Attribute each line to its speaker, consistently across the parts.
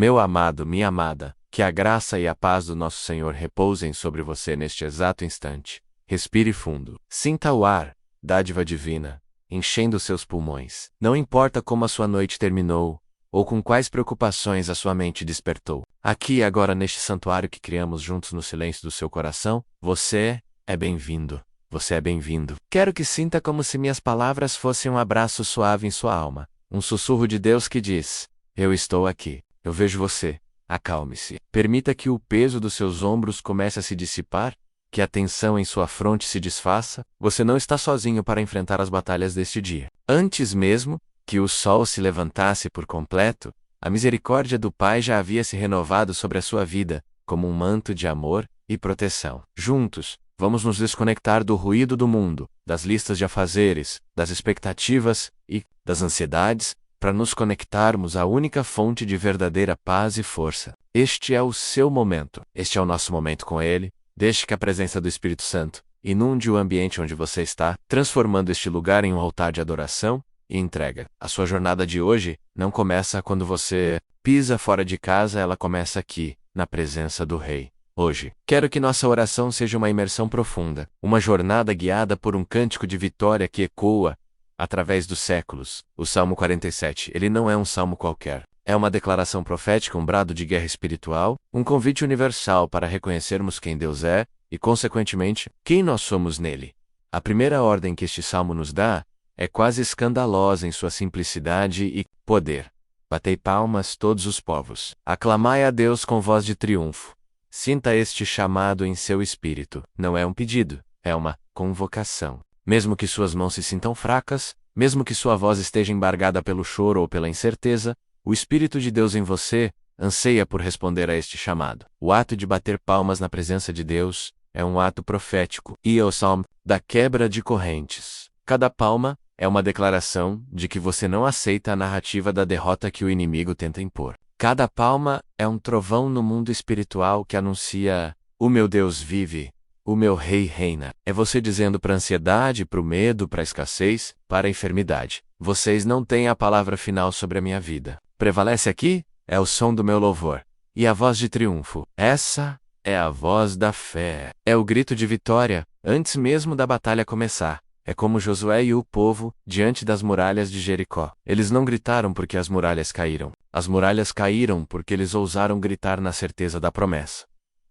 Speaker 1: Meu amado, minha amada, que a graça e a paz do nosso Senhor repousem sobre você neste exato instante. Respire fundo. Sinta o ar, dádiva divina, enchendo seus pulmões. Não importa como a sua noite terminou, ou com quais preocupações a sua mente despertou. Aqui e agora neste santuário que criamos juntos no silêncio do seu coração, você é bem-vindo. Você é bem-vindo. Quero que sinta como se minhas palavras fossem um abraço suave em sua alma. Um sussurro de Deus que diz: eu estou aqui. Eu vejo você. Acalme-se. Permita que o peso dos seus ombros comece a se dissipar, que a tensão em sua fronte se desfaça. Você não está sozinho para enfrentar as batalhas deste dia. Antes mesmo que o sol se levantasse por completo, a misericórdia do Pai já havia se renovado sobre a sua vida, como um manto de amor e proteção. Juntos, vamos nos desconectar do ruído do mundo, das listas de afazeres, das expectativas e das ansiedades, para nos conectarmos à única fonte de verdadeira paz e força. Este é o seu momento. Este é o nosso momento com Ele. Deixe que a presença do Espírito Santo inunde o ambiente onde você está, transformando este lugar em um altar de adoração e entrega. A sua jornada de hoje não começa quando você pisa fora de casa, ela começa aqui, na presença do Rei. Hoje, quero que nossa oração seja uma imersão profunda, uma jornada guiada por um cântico de vitória que ecoa através dos séculos. O Salmo 47, ele não é um salmo qualquer. É uma declaração profética, um brado de guerra espiritual, um convite universal para reconhecermos quem Deus é e, consequentemente, quem nós somos nele. A primeira ordem que este salmo nos dá é quase escandalosa em sua simplicidade e poder. Batei palmas todos os povos. Aclamai a Deus com voz de triunfo. Sinta este chamado em seu espírito. Não é um pedido, é uma convocação. Mesmo que suas mãos se sintam fracas, mesmo que sua voz esteja embargada pelo choro ou pela incerteza, o Espírito de Deus em você anseia por responder a este chamado. O ato de bater palmas na presença de Deus é um ato profético e é o salmo da quebra de correntes. Cada palma é uma declaração de que você não aceita a narrativa da derrota que o inimigo tenta impor. Cada palma é um trovão no mundo espiritual que anuncia: o meu Deus vive, o meu Rei reina. É você dizendo para a ansiedade, para o medo, para a escassez, para a enfermidade: vocês não têm a palavra final sobre a minha vida. Prevalece aqui é o som do meu louvor e a voz de triunfo. Essa é a voz da fé. É o grito de vitória antes mesmo da batalha começar. É como Josué e o povo diante das muralhas de Jericó. Eles não gritaram porque as muralhas caíram. As muralhas caíram porque eles ousaram gritar na certeza da promessa.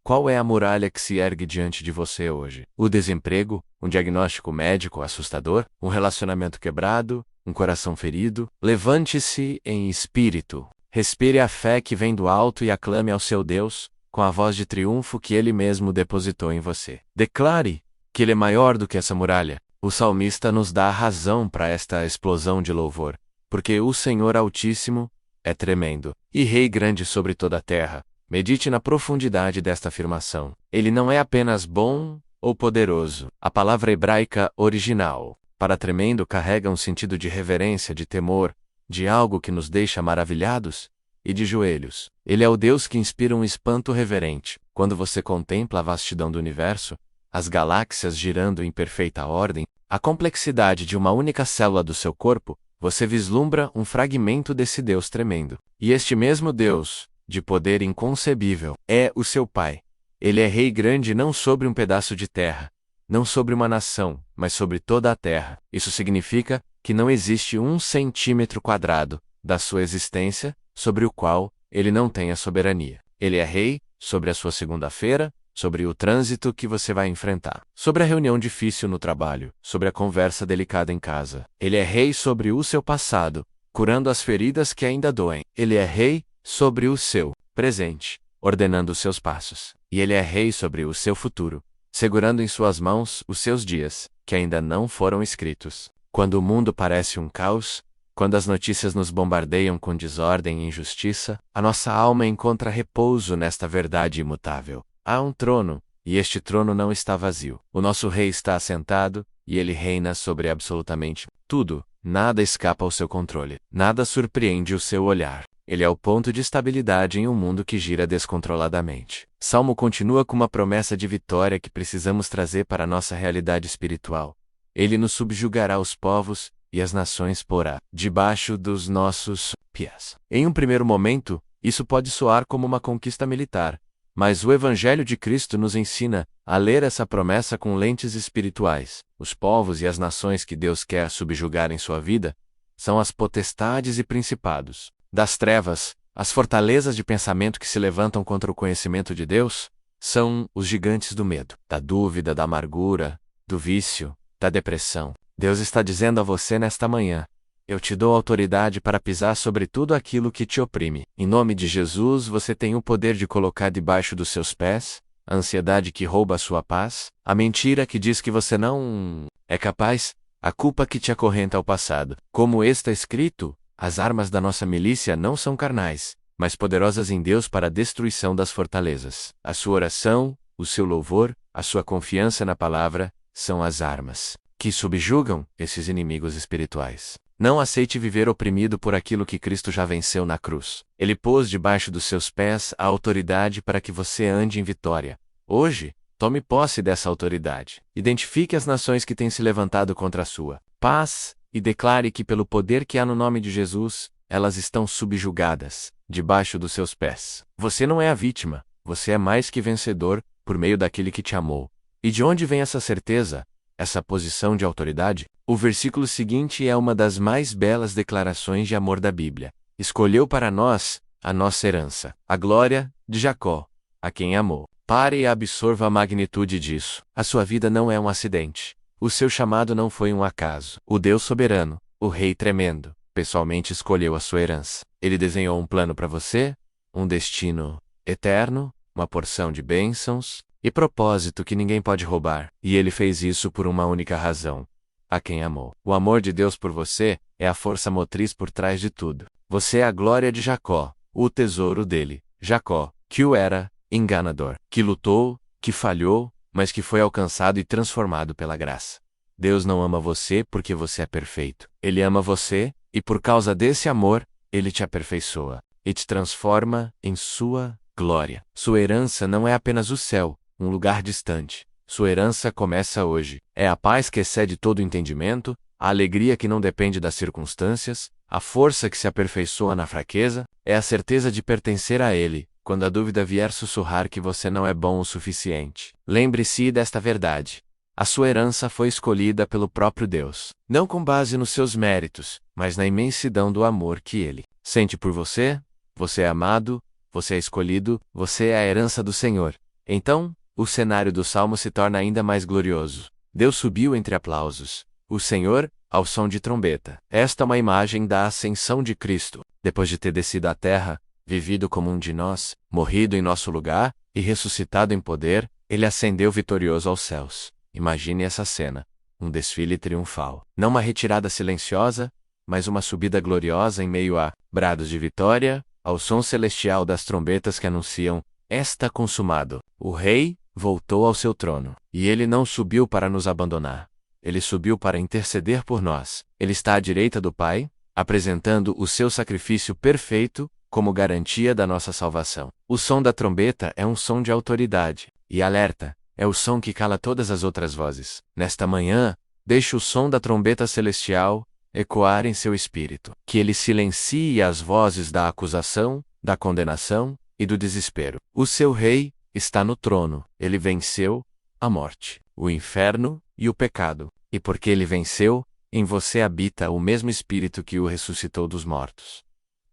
Speaker 1: Qual é a muralha que se ergue diante de você hoje? O desemprego? Um diagnóstico médico assustador? Um relacionamento quebrado? Um coração ferido? Levante-se em espírito. Respire a fé que vem do alto e aclame ao seu Deus, com a voz de triunfo que Ele mesmo depositou em você. Declare que Ele é maior do que essa muralha. O salmista nos dá a razão para esta explosão de louvor, porque o Senhor Altíssimo é tremendo e Rei grande sobre toda a terra. Medite na profundidade desta afirmação. Ele não é apenas bom ou poderoso. A palavra hebraica original para tremendo carrega um sentido de reverência, de temor, de algo que nos deixa maravilhados e de joelhos. Ele é o Deus que inspira um espanto reverente. Quando você contempla a vastidão do universo, as galáxias girando em perfeita ordem, a complexidade de uma única célula do seu corpo, você vislumbra um fragmento desse Deus tremendo. E este mesmo Deus, de poder inconcebível, é o seu Pai. Ele é Rei grande não sobre um pedaço de terra, não sobre uma nação, mas sobre toda a terra. Isso significa que não existe 1 cm² da sua existência sobre o qual ele não tenha soberania. Ele é Rei sobre a sua segunda-feira, sobre o trânsito que você vai enfrentar, sobre a reunião difícil no trabalho, sobre a conversa delicada em casa. Ele é Rei sobre o seu passado, curando as feridas que ainda doem. Ele é Rei sobre o seu presente, ordenando os seus passos. E Ele é Rei sobre o seu futuro, segurando em suas mãos os seus dias, que ainda não foram escritos. Quando o mundo parece um caos, quando as notícias nos bombardeiam com desordem e injustiça, a nossa alma encontra repouso nesta verdade imutável. Há um trono, e este trono não está vazio. O nosso Rei está assentado, e Ele reina sobre absolutamente tudo. Nada escapa ao seu controle. Nada surpreende o seu olhar. Ele é o ponto de estabilidade em um mundo que gira descontroladamente. Salmo continua com uma promessa de vitória que precisamos trazer para a nossa realidade espiritual. Ele nos subjugará os povos, e as nações porá debaixo dos nossos pés. Em um primeiro momento, Isso pode soar como uma conquista militar, mas o Evangelho de Cristo nos ensina a ler essa promessa com lentes espirituais. Os povos e as nações que Deus quer subjugar em sua vida são as potestades e principados das trevas. As fortalezas de pensamento que se levantam contra o conhecimento de Deus são os gigantes do medo, da dúvida, da amargura, do vício, da depressão. Deus está dizendo a você nesta manhã: eu te dou autoridade para pisar sobre tudo aquilo que te oprime. Em nome de Jesus, você tem o poder de colocar debaixo dos seus pés a ansiedade que rouba a sua paz, a mentira que diz que você não é capaz, a culpa que te acorrenta ao passado. Como está escrito, as armas da nossa milícia não são carnais, mas poderosas em Deus para a destruição das fortalezas. A sua oração, o seu louvor, a sua confiança na palavra, são as armas que subjugam esses inimigos espirituais. Não aceite viver oprimido por aquilo que Cristo já venceu na cruz. Ele pôs debaixo dos seus pés a autoridade para que você ande em vitória. Hoje, tome posse dessa autoridade. Identifique as nações que têm se levantado contra a sua paz e declare que, pelo poder que há no nome de Jesus, elas estão subjugadas debaixo dos seus pés. Você não é a vítima, você é mais que vencedor por meio daquele que te amou. E de onde vem essa certeza? Essa posição de autoridade? O versículo seguinte é uma das mais belas declarações de amor da Bíblia. Escolheu para nós a nossa herança, a glória de Jacó, a quem amou. Pare e absorva a magnitude disso. A sua vida não é um acidente. O seu chamado não foi um acaso. O Deus soberano, o Rei tremendo, pessoalmente escolheu a sua herança. Ele desenhou um plano para você, um destino eterno, uma porção de bênçãos e propósito que ninguém pode roubar. E ele fez isso por uma única razão: a quem amou. O amor de Deus por você é a força motriz por trás de tudo. Você é a glória de Jacó, o tesouro dele. Jacó, que o era enganador, que lutou, que falhou, mas que foi alcançado e transformado pela graça. Deus não ama você porque você é perfeito. Ele ama você, e por causa desse amor, ele te aperfeiçoa e te transforma em sua glória. Sua herança não é apenas o céu, um lugar distante. Sua herança começa hoje. É a paz que excede todo entendimento, a alegria que não depende das circunstâncias, a força que se aperfeiçoa na fraqueza, é a certeza de pertencer a Ele, quando a dúvida vier sussurrar que você não é bom o suficiente. Lembre-se desta verdade: a sua herança foi escolhida pelo próprio Deus, não com base nos seus méritos, mas na imensidão do amor que Ele sente por você. Você é amado, você é escolhido, você é a herança do Senhor. Então, o cenário do Salmo se torna ainda mais glorioso. Deus subiu entre aplausos. O Senhor, ao som de trombeta. Esta é uma imagem da ascensão de Cristo. Depois de ter descido à terra, vivido como um de nós, morrido em nosso lugar e ressuscitado em poder, ele ascendeu vitorioso aos céus. Imagine essa cena: um desfile triunfal. Não uma retirada silenciosa, mas uma subida gloriosa em meio a brados de vitória, ao som celestial das trombetas que anunciam: está consumado. O Rei voltou ao seu trono. E ele não subiu para nos abandonar. Ele subiu para interceder por nós. Ele está à direita do Pai, apresentando o seu sacrifício perfeito como garantia da nossa salvação. O som da trombeta é um som de autoridade e alerta. É o som que cala todas as outras vozes. Nesta manhã, deixe o som da trombeta celestial ecoar em seu espírito. Que ele silencie as vozes da acusação, da condenação e do desespero. O seu Rei está no trono. Ele venceu a morte, o inferno e o pecado. E porque ele venceu, em você habita o mesmo Espírito que o ressuscitou dos mortos.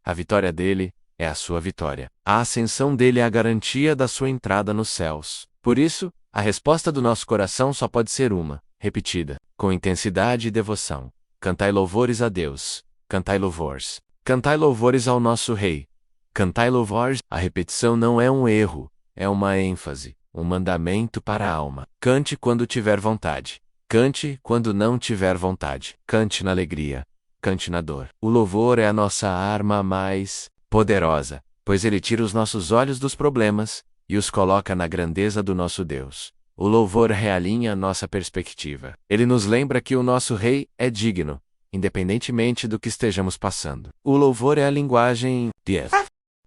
Speaker 1: A vitória dele é a sua vitória. A ascensão dele é a garantia da sua entrada nos céus. Por isso, a resposta do nosso coração só pode ser uma, repetida, com intensidade e devoção: cantai louvores a Deus, cantai louvores. Cantai louvores ao nosso Rei. Cantai louvores. A repetição não é um erro, é uma ênfase, um mandamento para a alma. Cante quando tiver vontade. Cante quando não tiver vontade. Cante na alegria. Cante na dor. O louvor é a nossa arma mais poderosa, pois ele tira os nossos olhos dos problemas e os coloca na grandeza do nosso Deus. O louvor realinha a nossa perspectiva. Ele nos lembra que o nosso Rei é digno, independentemente do que estejamos passando. O louvor é a linguagem de Deus.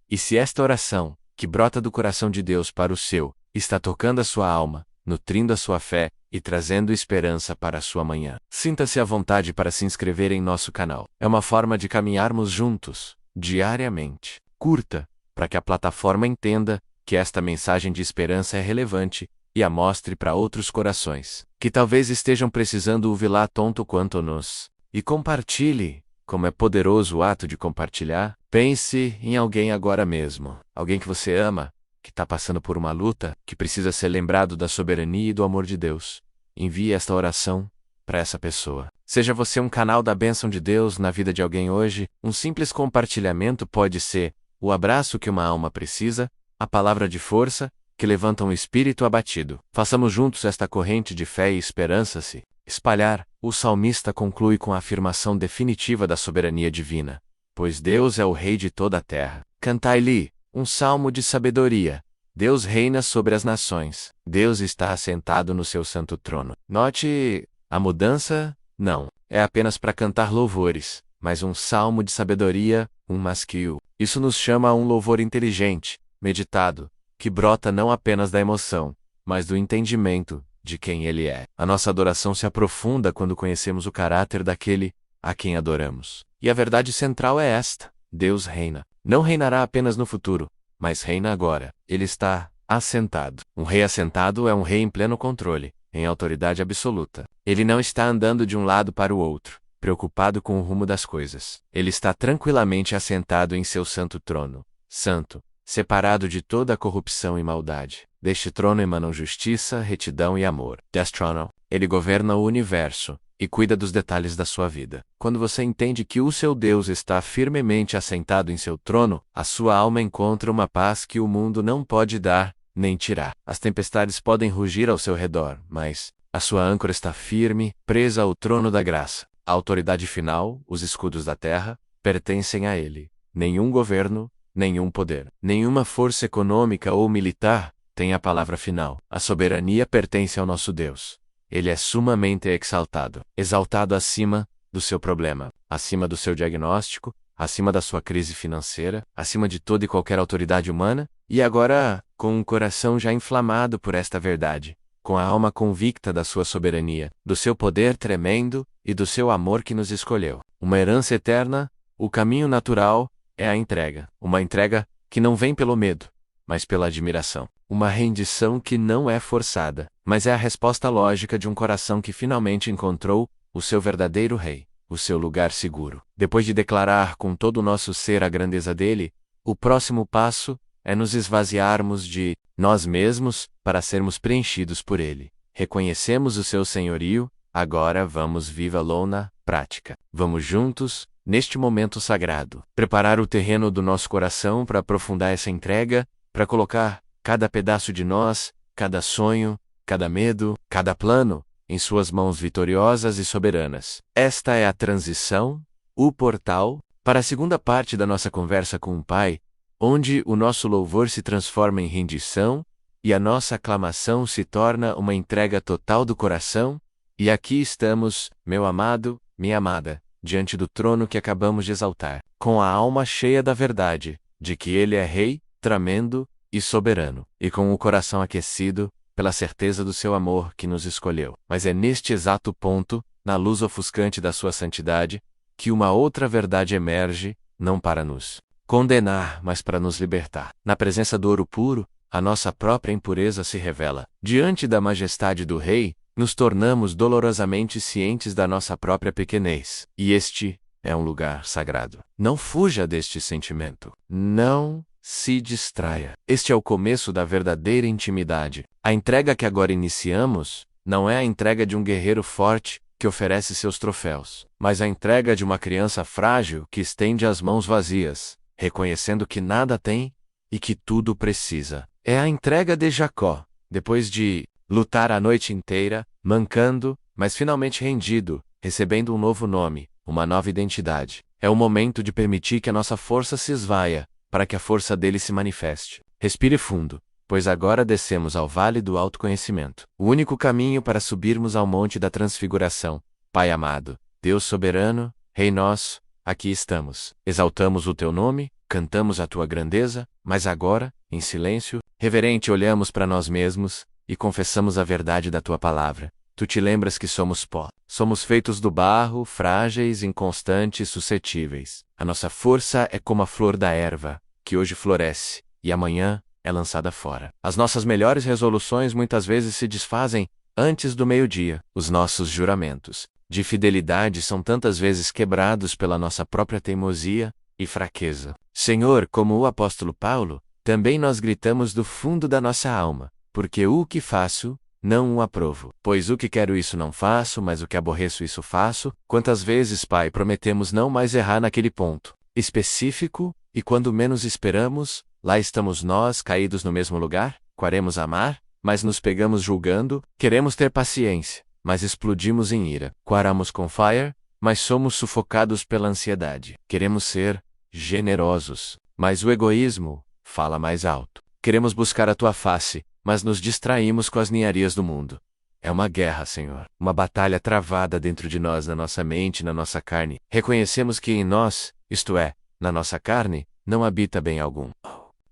Speaker 1: E se esta oração, que brota do coração de Deus para o seu, está tocando a sua alma, nutrindo a sua fé e trazendo esperança para a sua manhã, sinta-se à vontade para se inscrever em nosso canal. É uma forma de caminharmos juntos, diariamente. Curta, para que a plataforma entenda que esta mensagem de esperança é relevante e a mostre para outros corações, que talvez estejam precisando ouvi-la tanto quanto nós. E compartilhe, como é poderoso o ato de compartilhar. Pense em alguém agora mesmo, alguém que você ama, que está passando por uma luta, que precisa ser lembrado da soberania e do amor de Deus. Envie esta oração para essa pessoa. Seja você um canal da bênção de Deus na vida de alguém hoje, um simples compartilhamento pode ser o abraço que uma alma precisa, a palavra de força que levanta um espírito abatido. Façamos juntos esta corrente de fé e esperança se espalhar. O salmista conclui com a afirmação definitiva da soberania divina: pois Deus é o Rei de toda a terra. Cantai-lhe um salmo de sabedoria. Deus reina sobre as nações. Deus está assentado no seu santo trono. Note a mudança? Não. É apenas para cantar louvores, mas um salmo de sabedoria, um masquil. Isso nos chama a um louvor inteligente, meditado, que brota não apenas da emoção, mas do entendimento de quem Ele é. A nossa adoração se aprofunda quando conhecemos o caráter daquele a quem adoramos. E a verdade central é esta: Deus reina. Não reinará apenas no futuro, mas reina agora. Ele está assentado. Um rei assentado é um rei em pleno controle, em autoridade absoluta. Ele não está andando de um lado para o outro, preocupado com o rumo das coisas. Ele está tranquilamente assentado em seu santo trono, santo, separado de toda a corrupção e maldade. Deste trono emanam justiça, retidão e amor. Deste trono, ele governa o universo e cuida dos detalhes da sua vida. Quando você entende que o seu Deus está firmemente assentado em seu trono, a sua alma encontra uma paz que o mundo não pode dar, nem tirar. As tempestades podem rugir ao seu redor, mas a sua âncora está firme, presa ao trono da graça. A autoridade final, os escudos da terra, pertencem a ele. Nenhum governo, nenhum poder, nenhuma força econômica ou militar tem a palavra final. A soberania pertence ao nosso Deus. Ele é sumamente exaltado acima do seu problema, acima do seu diagnóstico, acima da sua crise financeira, acima de toda e qualquer autoridade humana, e agora, com um coração já inflamado por esta verdade, com a alma convicta da sua soberania, do seu poder tremendo e do seu amor que nos escolheu. Uma herança eterna, o caminho natural é a entrega. Uma entrega que não vem pelo medo, mas pela admiração. Uma rendição que não é forçada, mas é a resposta lógica de um coração que finalmente encontrou o seu verdadeiro rei, o seu lugar seguro. Depois de declarar com todo o nosso ser a grandeza dele, o próximo passo é nos esvaziarmos de nós mesmos para sermos preenchidos por ele. Reconhecemos o seu senhorio, agora vamos vivê-lo na prática. Vamos juntos, neste momento sagrado, preparar o terreno do nosso coração para aprofundar essa entrega, para colocar cada pedaço de nós, cada sonho, cada medo, cada plano, em suas mãos vitoriosas e soberanas. Esta é a transição, o portal, para a segunda parte da nossa conversa com o Pai, onde o nosso louvor se transforma em rendição, e a nossa aclamação se torna uma entrega total do coração, e aqui estamos, meu amado, minha amada, diante do trono que acabamos de exaltar, com a alma cheia da verdade, de que Ele é Rei, tremendo e soberano, e com o coração aquecido pela certeza do seu amor que nos escolheu. Mas é neste exato ponto, na luz ofuscante da sua santidade, que uma outra verdade emerge, não para nos condenar, mas para nos libertar. Na presença do ouro puro, a nossa própria impureza se revela. Diante da majestade do Rei, nos tornamos dolorosamente cientes da nossa própria pequenez. E este é um lugar sagrado. Não fuja deste sentimento. Não se distraia. Este é o começo da verdadeira intimidade. A entrega que agora iniciamos não é a entrega de um guerreiro forte que oferece seus troféus, mas a entrega de uma criança frágil que estende as mãos vazias, reconhecendo que nada tem e que tudo precisa. É a entrega de Jacó, depois de lutar a noite inteira, mancando, mas finalmente rendido, recebendo um novo nome, uma nova identidade. É o momento de permitir que a nossa força se esvaia, para que a força dele se manifeste. Respire fundo, pois agora descemos ao vale do autoconhecimento. O único caminho para subirmos ao monte da transfiguração. Pai amado, Deus soberano, Rei nosso, aqui estamos. Exaltamos o teu nome, cantamos a tua grandeza, mas agora, em silêncio, reverente olhamos para nós mesmos e confessamos a verdade da tua palavra. Tu te lembras que somos pó. Somos feitos do barro, frágeis, inconstantes, suscetíveis. A nossa força é como a flor da erva, que hoje floresce, e amanhã é lançada fora. As nossas melhores resoluções muitas vezes se desfazem antes do meio-dia. Os nossos juramentos de fidelidade são tantas vezes quebrados pela nossa própria teimosia e fraqueza. Senhor, como o apóstolo Paulo, também nós gritamos do fundo da nossa alma, porque o que faço, não o aprovo. Pois o que quero isso não faço, mas o que aborreço isso faço. Quantas vezes, Pai, prometemos não mais errar naquele ponto específico, e quando menos esperamos, lá estamos nós caídos no mesmo lugar? Queremos amar, mas nos pegamos julgando, queremos ter paciência, mas explodimos em ira. Quaramos com fire, mas somos sufocados pela ansiedade. Queremos ser generosos, mas o egoísmo fala mais alto. Queremos buscar a tua face, mas nos distraímos com as ninharias do mundo. É uma guerra, Senhor. Uma batalha travada dentro de nós, na nossa mente, na nossa carne. Reconhecemos que em nós, isto é, na nossa carne, não habita bem algum.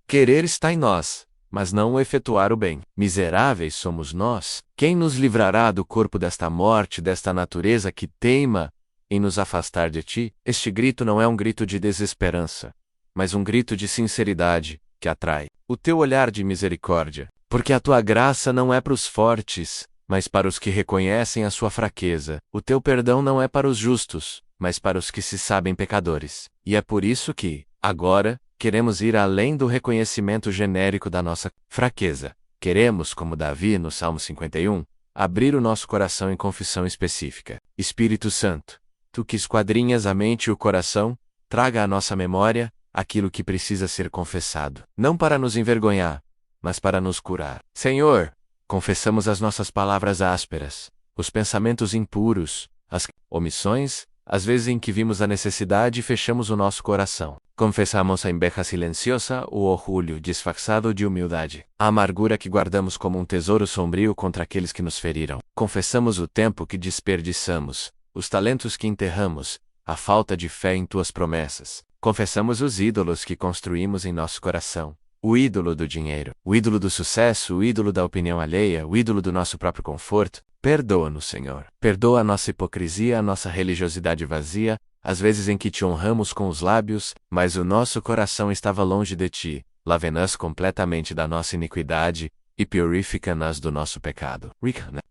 Speaker 1: Querer está em nós, mas não o efetuar o bem. Miseráveis somos nós. Quem nos livrará do corpo desta morte, desta natureza que teima em nos afastar de ti? Este grito não é um grito de desesperança, mas um grito de sinceridade, que atrai o teu olhar de misericórdia. Porque a tua graça não é para os fortes, mas para os que reconhecem a sua fraqueza. O teu perdão não é para os justos, mas para os que se sabem pecadores. E é por isso que, agora, queremos ir além do reconhecimento genérico da nossa fraqueza. Queremos, como Davi no Salmo 51, abrir o nosso coração em confissão específica. Espírito Santo, tu que esquadrinhas a mente e o coração, traga à nossa memória aquilo que precisa ser confessado. Não para nos envergonhar, mas para nos curar. Senhor, confessamos as nossas palavras ásperas, os pensamentos impuros, as omissões, as vezes em que vimos a necessidade e fechamos o nosso coração. Confessamos a enveja silenciosa, o orgulho disfarçado de humildade, a amargura que guardamos como um tesouro sombrio contra aqueles que nos feriram. Confessamos o tempo que desperdiçamos, os talentos que enterramos, a falta de fé em tuas promessas. Confessamos os ídolos que construímos em nosso coração. O ídolo do dinheiro, o ídolo do sucesso, o ídolo da opinião alheia, o ídolo do nosso próprio conforto. Perdoa-nos, Senhor. Perdoa a nossa hipocrisia, a nossa religiosidade vazia, as vezes em que te honramos com os lábios, mas o nosso coração estava longe de ti. Lave-nos completamente da nossa iniquidade e purifica-nos do nosso pecado.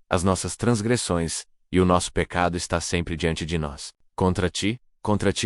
Speaker 1: As nossas transgressões e o nosso pecado está sempre diante de nós. Contra ti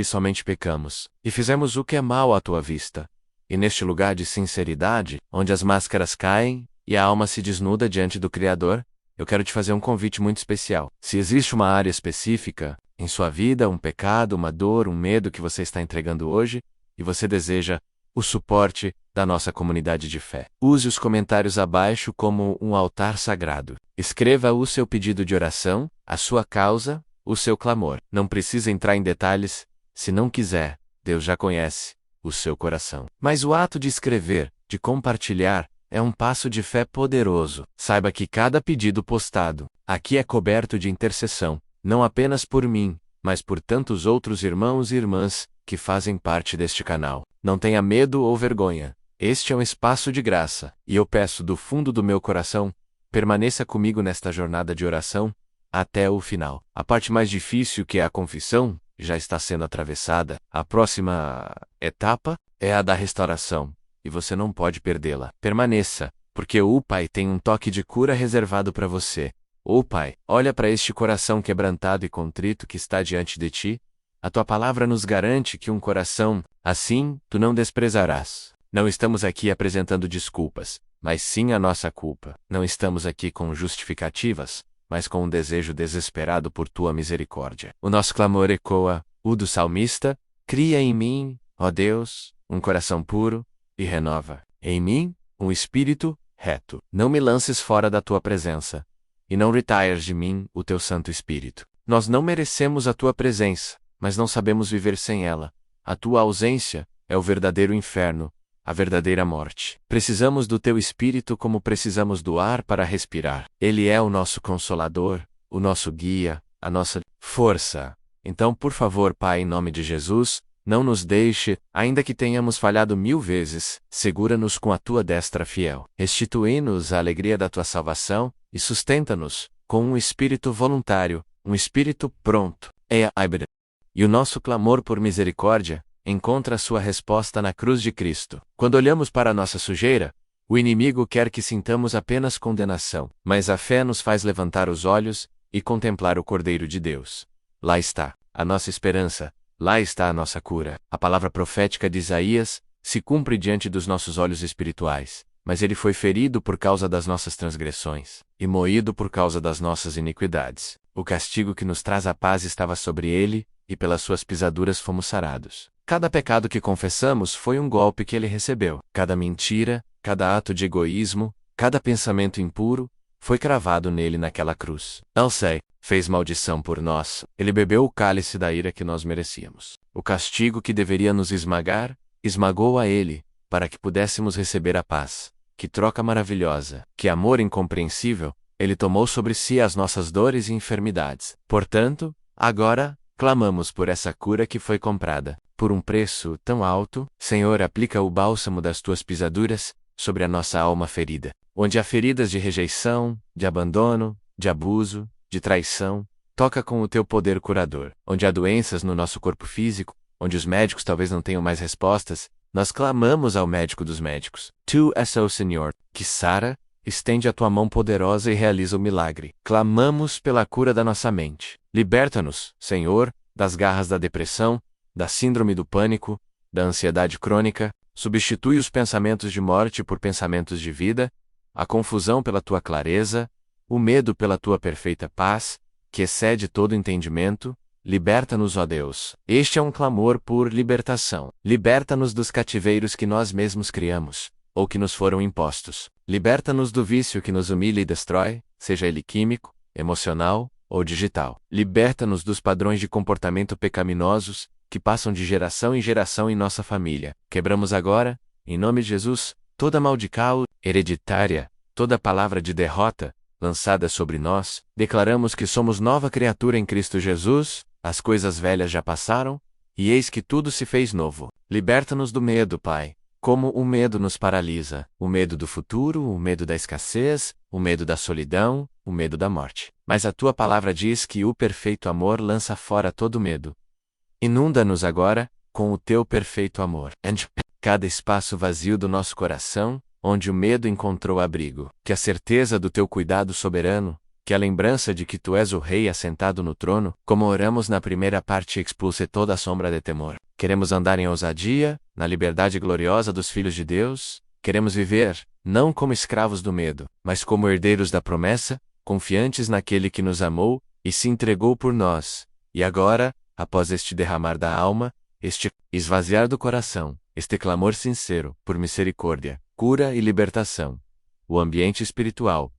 Speaker 1: somente pecamos, e fizemos o que é mal à tua vista. E neste lugar de sinceridade, onde as máscaras caem e a alma se desnuda diante do Criador, eu quero te fazer um convite muito especial. Se existe uma área específica em sua vida, um pecado, uma dor, um medo que você está entregando hoje, e você deseja o suporte da nossa comunidade de fé, use os comentários abaixo como um altar sagrado. Escreva o seu pedido de oração, a sua causa, o seu clamor. Não precisa entrar em detalhes, se não quiser, Deus já conhece o seu coração. Mas o ato de escrever, de compartilhar, é um passo de fé poderoso. Saiba que cada pedido postado aqui é coberto de intercessão, não apenas por mim, mas por tantos outros irmãos e irmãs que fazem parte deste canal. Não tenha medo ou vergonha. Este é um espaço de graça, e eu peço do fundo do meu coração, permaneça comigo nesta jornada de oração até o final. A parte mais difícil, que é a confissão, já está sendo atravessada. A próxima etapa é a da restauração, e você não pode perdê-la. Permaneça, porque o Pai tem um toque de cura reservado para você. Ó Pai, olha para este coração quebrantado e contrito que está diante de ti. A tua palavra nos garante que um coração assim tu não desprezarás. Não estamos aqui apresentando desculpas, mas sim a nossa culpa. Não estamos aqui com justificativas, mas com um desejo desesperado por tua misericórdia. O nosso clamor ecoa o do salmista: cria em mim, ó Deus, um coração puro, e renova em mim um espírito reto. Não me lances fora da tua presença, e não retires de mim o teu Santo Espírito. Nós não merecemos a tua presença, mas não sabemos viver sem ela. A tua ausência é o verdadeiro inferno, a verdadeira morte. Precisamos do teu Espírito como precisamos do ar para respirar. Ele é o nosso consolador, o nosso guia, a nossa força. Então, por favor, Pai, em nome de Jesus, não nos deixe, ainda que tenhamos falhado 1000 vezes, segura-nos com a tua destra fiel. Restitui-nos a alegria da tua salvação e sustenta-nos com um espírito voluntário, um espírito pronto. E o nosso clamor por misericórdia, encontra sua resposta na cruz de Cristo. Quando olhamos para a nossa sujeira, o inimigo quer que sintamos apenas condenação, mas a fé nos faz levantar os olhos e contemplar o Cordeiro de Deus. Lá está a nossa esperança, lá está a nossa cura. A palavra profética de Isaías se cumpre diante dos nossos olhos espirituais. Mas ele foi ferido por causa das nossas transgressões, e moído por causa das nossas iniquidades. O castigo que nos traz a paz estava sobre ele, e pelas suas pisaduras fomos sarados. Cada pecado que confessamos foi um golpe que ele recebeu. Cada mentira, cada ato de egoísmo, cada pensamento impuro, foi cravado nele naquela cruz. Elsei fez maldição por nós. Ele bebeu o cálice da ira que nós merecíamos. O castigo que deveria nos esmagar, esmagou a ele, para que pudéssemos receber a paz. Que troca maravilhosa, que amor incompreensível, ele tomou sobre si as nossas dores e enfermidades. Portanto, agora, clamamos por essa cura que foi comprada, por um preço tão alto. Senhor, aplica o bálsamo das tuas pisaduras sobre a nossa alma ferida. Onde há feridas de rejeição, de abandono, de abuso, de traição, toca com o teu poder curador. Onde há doenças no nosso corpo físico, onde os médicos talvez não tenham mais respostas, nós clamamos ao médico dos médicos. Tu és o Senhor, que sara, estende a tua mão poderosa e realiza o milagre. Clamamos pela cura da nossa mente. Liberta-nos, Senhor, das garras da depressão, da síndrome do pânico, da ansiedade crônica. Substitui os pensamentos de morte por pensamentos de vida, a confusão pela tua clareza, o medo pela tua perfeita paz, que excede todo entendimento. Liberta-nos, ó Deus. Este é um clamor por libertação. Liberta-nos dos cativeiros que nós mesmos criamos, ou que nos foram impostos. Liberta-nos do vício que nos humilha e destrói, seja ele químico, emocional ou digital. Liberta-nos dos padrões de comportamento pecaminosos, que passam de geração em geração em nossa família. Quebramos agora, em nome de Jesus, toda maldição hereditária, toda palavra de derrota, lançada sobre nós. Declaramos que somos nova criatura em Cristo Jesus. As coisas velhas já passaram, e eis que tudo se fez novo. Liberta-nos do medo, Pai. Como o medo nos paralisa, o medo do futuro, o medo da escassez, o medo da solidão, o medo da morte. Mas a tua palavra diz que o perfeito amor lança fora todo medo. Inunda-nos agora, com o teu perfeito amor. Enche cada espaço vazio do nosso coração, onde o medo encontrou abrigo. Que a certeza do teu cuidado soberano, que a lembrança de que tu és o Rei assentado no trono, como oramos na primeira parte, expulse toda a sombra de temor. Queremos andar em ousadia, na liberdade gloriosa dos filhos de Deus. Queremos viver, não como escravos do medo, mas como herdeiros da promessa, confiantes naquele que nos amou e se entregou por nós. E agora, após este derramar da alma, este esvaziar do coração, este clamor sincero por misericórdia, cura e libertação, o ambiente espiritual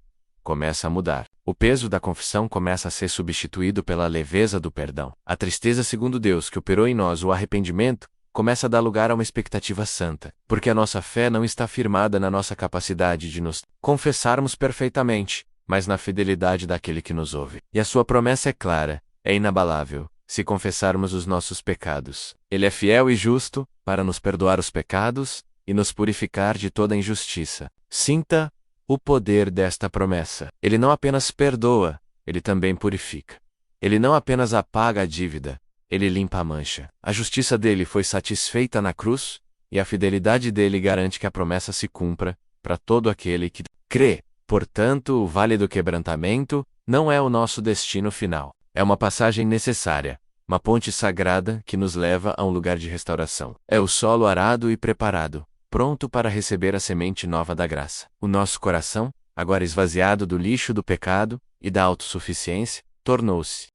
Speaker 1: começa a mudar. O peso da confissão começa a ser substituído pela leveza do perdão. A tristeza segundo Deus que operou em nós o arrependimento, começa a dar lugar a uma expectativa santa, porque a nossa fé não está firmada na nossa capacidade de nos confessarmos perfeitamente, mas na fidelidade daquele que nos ouve. E a sua promessa é clara, é inabalável. Se confessarmos os nossos pecados, Ele é fiel e justo, para nos perdoar os pecados, e nos purificar de toda injustiça. Sinta o poder desta promessa. Ele não apenas perdoa, Ele também purifica. Ele não apenas apaga a dívida, Ele limpa a mancha. A justiça dele foi satisfeita na cruz, e a fidelidade dele garante que a promessa se cumpra, para todo aquele que crê. Portanto, o vale do quebrantamento não é o nosso destino final. É uma passagem necessária, uma ponte sagrada que nos leva a um lugar de restauração. É o solo arado e preparado, pronto para receber a semente nova da graça. O nosso coração, agora esvaziado do lixo do pecado e da autossuficiência, tornou-se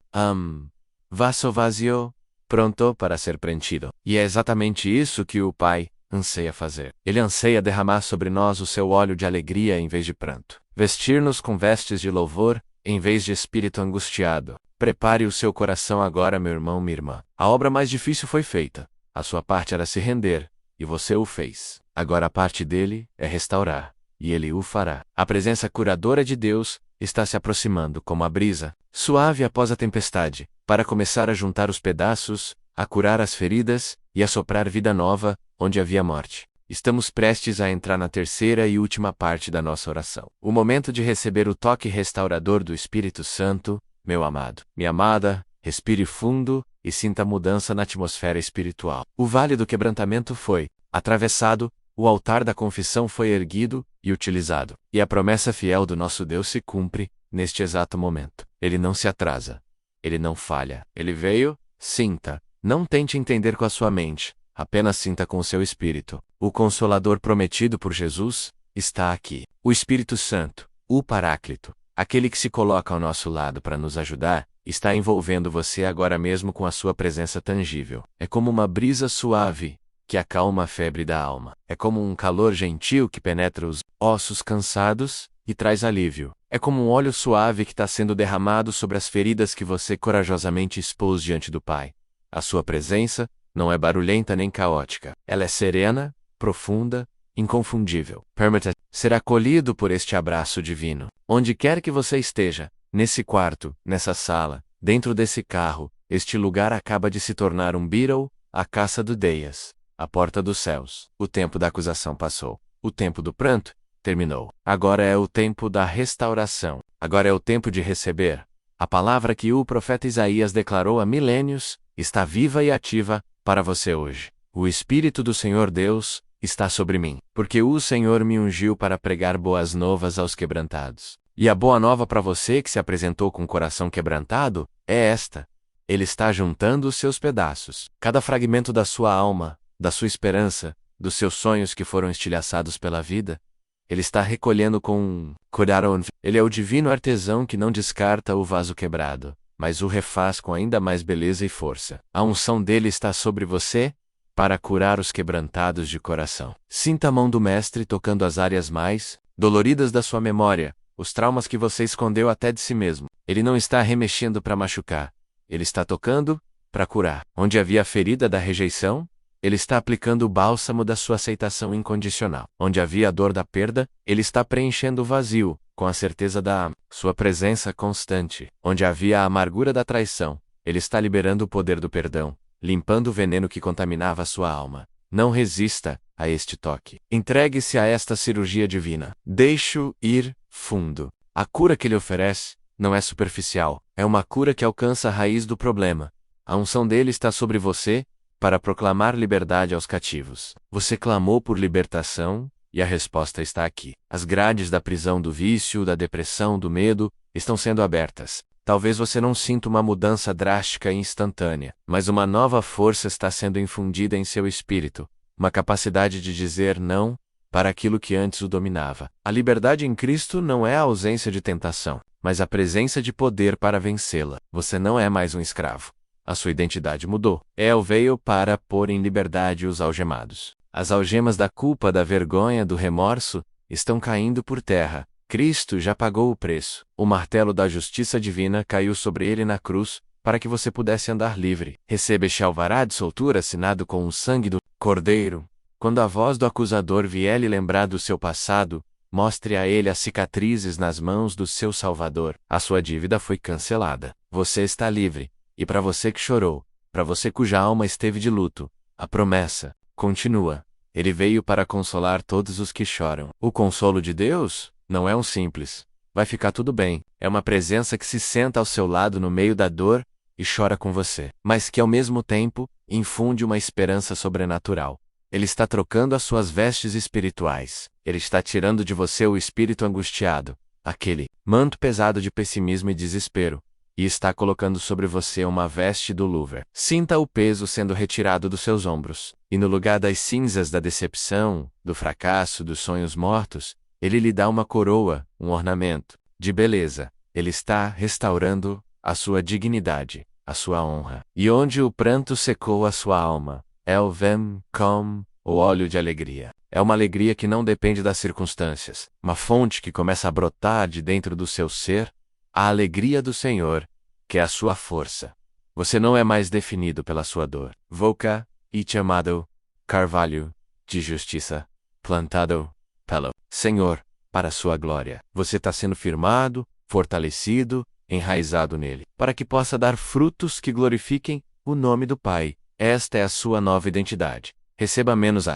Speaker 1: vaso vazio, pronto para ser preenchido. E é exatamente isso que o Pai anseia fazer. Ele anseia derramar sobre nós o seu óleo de alegria em vez de pranto. Vestir-nos com vestes de louvor, em vez de espírito angustiado. Prepare o seu coração agora, meu irmão, minha irmã. A obra mais difícil foi feita. A sua parte era se render, e você o fez. Agora a parte dele é restaurar, e ele o fará. A presença curadora de Deus está se aproximando como a brisa, suave após a tempestade, para começar a juntar os pedaços, a curar as feridas, e a soprar vida nova, onde havia morte. Estamos prestes a entrar na terceira e última parte da nossa oração. O momento de receber o toque restaurador do Espírito Santo. Meu amado, minha amada, respire fundo e sinta a mudança na atmosfera espiritual. O vale do quebrantamento foi atravessado, o altar da confissão foi erguido e utilizado. E a promessa fiel do nosso Deus se cumpre neste exato momento. Ele não se atrasa. Ele não falha. Ele veio, sinta. Não tente entender com a sua mente, apenas sinta com o seu espírito. O Consolador prometido por Jesus está aqui. O Espírito Santo, o Paráclito, aquele que se coloca ao nosso lado para nos ajudar, está envolvendo você agora mesmo com a sua presença tangível. É como uma brisa suave que acalma a febre da alma. É como um calor gentil que penetra os ossos cansados e traz alívio. É como um óleo suave que está sendo derramado sobre as feridas que você corajosamente expôs diante do Pai. A sua presença não é barulhenta nem caótica. Ela é serena, profunda, inconfundível. Permita ser acolhido por este abraço divino. Onde quer que você esteja, nesse quarto, nessa sala, dentro desse carro, este lugar acaba de se tornar um Beatle, a caça do Deias, a porta dos céus. O tempo da acusação passou. O tempo do pranto terminou. Agora é o tempo da restauração. Agora é o tempo de receber. A palavra que o profeta Isaías declarou há milênios está viva e ativa para você hoje. O Espírito do Senhor Deus está sobre mim, porque o Senhor me ungiu para pregar boas novas aos quebrantados. E a boa nova para você que se apresentou com o coração quebrantado é esta: Ele está juntando os seus pedaços, cada fragmento da sua alma, da sua esperança, dos seus sonhos que foram estilhaçados pela vida. Ele está recolhendo com um cuidado. Ele é o divino artesão que não descarta o vaso quebrado, mas o refaz com ainda mais beleza e força. A unção dele está sobre você para curar os quebrantados de coração. Sinta a mão do Mestre tocando as áreas mais doloridas da sua memória, os traumas que você escondeu até de si mesmo. Ele não está remexendo para machucar. Ele está tocando para curar. Onde havia a ferida da rejeição, Ele está aplicando o bálsamo da sua aceitação incondicional. Onde havia a dor da perda, Ele está preenchendo o vazio, com a certeza da sua presença constante. Onde havia a amargura da traição, Ele está liberando o poder do perdão, limpando o veneno que contaminava a sua alma. Não resista a este toque. Entregue-se a esta cirurgia divina. Deixe-o ir fundo. A cura que ele oferece não é superficial, é uma cura que alcança a raiz do problema. A unção dele está sobre você para proclamar liberdade aos cativos. Você clamou por libertação e a resposta está aqui. As grades da prisão do vício, da depressão, do medo estão sendo abertas. Talvez você não sinta uma mudança drástica e instantânea, mas uma nova força está sendo infundida em seu espírito, uma capacidade de dizer não para aquilo que antes o dominava. A liberdade em Cristo não é a ausência de tentação, mas a presença de poder para vencê-la. Você não é mais um escravo. A sua identidade mudou. El veio para pôr em liberdade os algemados. As algemas da culpa, da vergonha, do remorso estão caindo por terra. Cristo já pagou o preço. O martelo da justiça divina caiu sobre ele na cruz, para que você pudesse andar livre. Receba este alvará de soltura assinado com o sangue do Cordeiro. Quando a voz do acusador vier lhe lembrar do seu passado, mostre a ele as cicatrizes nas mãos do seu Salvador. A sua dívida foi cancelada. Você está livre. E para você que chorou, para você cuja alma esteve de luto, a promessa continua. Ele veio para consolar todos os que choram. O consolo de Deus não é um simples vai ficar tudo bem. É uma presença que se senta ao seu lado no meio da dor e chora com você, mas que ao mesmo tempo infunde uma esperança sobrenatural. Ele está trocando as suas vestes espirituais. Ele está tirando de você o espírito angustiado, aquele manto pesado de pessimismo e desespero, e está colocando sobre você uma veste do Louvre. Sinta o peso sendo retirado dos seus ombros, e no lugar das cinzas da decepção, do fracasso, dos sonhos mortos, ele lhe dá uma coroa, um ornamento de beleza. Ele está restaurando a sua dignidade, a sua honra. E onde o pranto secou a sua alma, el vem com o óleo de alegria. É uma alegria que não depende das circunstâncias, uma fonte que começa a brotar de dentro do seu ser, a alegria do Senhor, que é a sua força. Você não é mais definido pela sua dor. Voca e chamado carvalho de justiça, plantado pelo Senhor, para a sua glória. Você está sendo firmado, fortalecido, enraizado nele, para que possa dar frutos que glorifiquem o nome do Pai. Esta é a sua nova identidade. Receba menos a.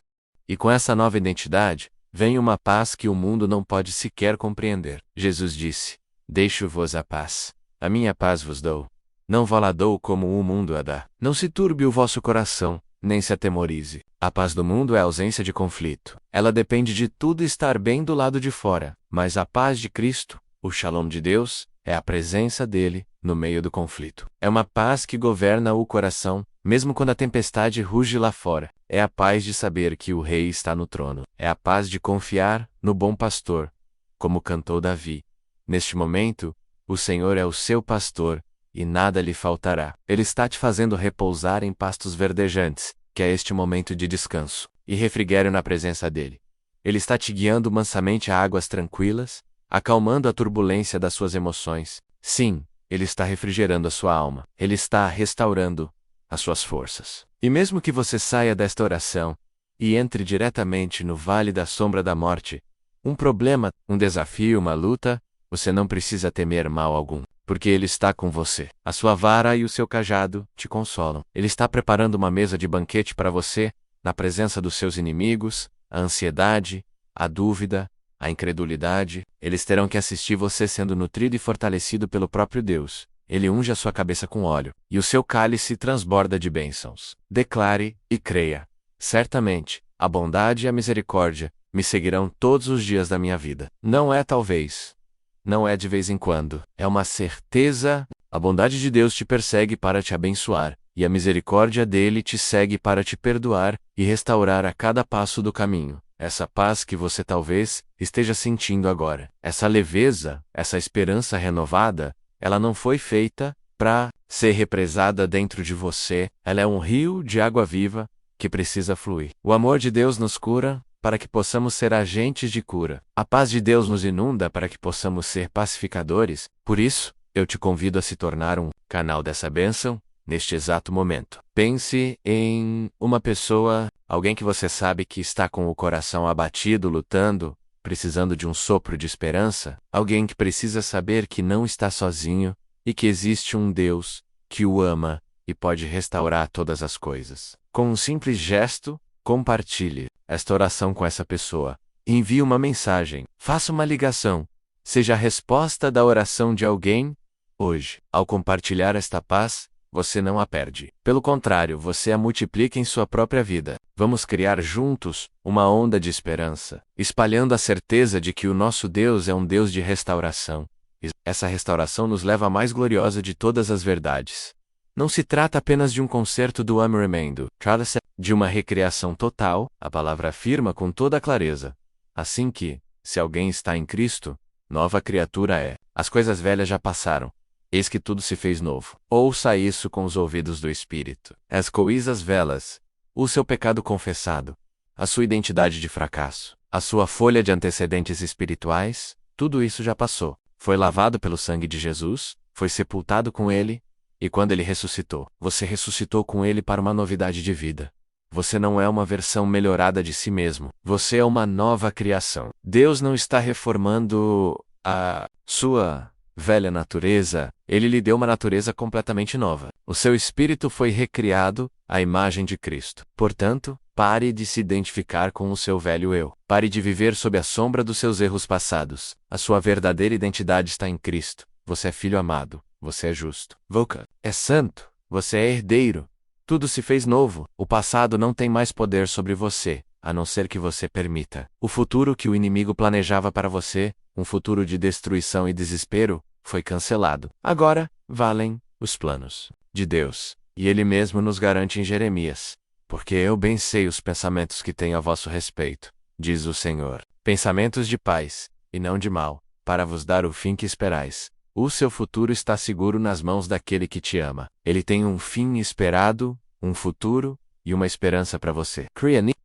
Speaker 1: E com essa nova identidade, vem uma paz que o mundo não pode sequer compreender. Jesus disse: Deixo-vos a paz. A minha paz vos dou. Não vá dou como o mundo a dá. Não se turbe o vosso coração, nem se atemorize. A paz do mundo é a ausência de conflito. Ela depende de tudo estar bem do lado de fora, mas a paz de Cristo, o Shalom de Deus, é a presença dele no meio do conflito. É uma paz que governa o coração, mesmo quando a tempestade ruge lá fora. É a paz de saber que o Rei está no trono. É a paz de confiar no bom pastor, como cantou Davi. Neste momento, o Senhor é o seu pastor, e nada lhe faltará. Ele está te fazendo repousar em pastos verdejantes, que é este momento de descanso e refrigério na presença dele. Ele está te guiando mansamente a águas tranquilas, acalmando a turbulência das suas emoções. Sim, ele está refrigerando a sua alma. Ele está restaurando as suas forças. E mesmo que você saia desta oração e entre diretamente no vale da sombra da morte, um problema, um desafio, uma luta, você não precisa temer mal algum, porque ele está com você. A sua vara e o seu cajado te consolam. Ele está preparando uma mesa de banquete para você, na presença dos seus inimigos, a ansiedade, a dúvida, a incredulidade. Eles terão que assistir você sendo nutrido e fortalecido pelo próprio Deus. Ele unge a sua cabeça com óleo, e o seu cálice transborda de bênçãos. Declare e creia. Certamente, a bondade e a misericórdia me seguirão todos os dias da minha vida. Não é talvez. Não é de vez em quando. É uma certeza. A bondade de Deus te persegue para te abençoar, e a misericórdia dele te segue para te perdoar e restaurar a cada passo do caminho. Essa paz que você talvez esteja sentindo agora, essa leveza, essa esperança renovada, ela não foi feita para ser represada dentro de você. Ela é um rio de água viva que precisa fluir. O amor de Deus nos cura para que possamos ser agentes de cura. A paz de Deus nos inunda para que possamos ser pacificadores. Por isso, eu te convido a se tornar um canal dessa bênção neste exato momento. Pense em uma pessoa, alguém que você sabe que está com o coração abatido, lutando, precisando de um sopro de esperança, alguém que precisa saber que não está sozinho e que existe um Deus que o ama e pode restaurar todas as coisas. Com um simples gesto, compartilhe esta oração com essa pessoa. Envie uma mensagem, faça uma ligação. Seja a resposta da oração de alguém hoje. Ao compartilhar esta paz, você não a perde. Pelo contrário, você a multiplica em sua própria vida. Vamos criar juntos uma onda de esperança, espalhando a certeza de que o nosso Deus é um Deus de restauração. Essa restauração nos leva à mais gloriosa de todas as verdades. Não se trata apenas de um concerto do Amremendo, de uma recriação total, a palavra afirma com toda clareza. Assim que, se alguém está em Cristo, nova criatura é. As coisas velhas já passaram. Eis que tudo se fez novo. Ouça isso com os ouvidos do Espírito. As coisas velas, o seu pecado confessado, a sua identidade de fracasso, a sua folha de antecedentes espirituais, tudo isso já passou. Foi lavado pelo sangue de Jesus, foi sepultado com ele, e quando ele ressuscitou, você ressuscitou com ele para uma novidade de vida. Você não é uma versão melhorada de si mesmo. Você é uma nova criação. Deus não está reformando a sua velha natureza, ele lhe deu uma natureza completamente nova. O seu espírito foi recriado à imagem de Cristo. Portanto, pare de se identificar com o seu velho eu. Pare de viver sob a sombra dos seus erros passados. A sua verdadeira identidade está em Cristo. Você é filho amado. Você é justo. Você é santo. Você é herdeiro. Tudo se fez novo. O passado não tem mais poder sobre você, a não ser que você permita. O futuro que o inimigo planejava para você, um futuro de destruição e desespero, foi cancelado. Agora, valem os planos de Deus. E Ele mesmo nos garante em Jeremias. Porque eu bem sei os pensamentos que tenho a vosso respeito, diz o Senhor. Pensamentos de paz, e não de mal, para vos dar o fim que esperais. O seu futuro está seguro nas mãos daquele que te ama. Ele tem um fim esperado, um futuro e uma esperança para você.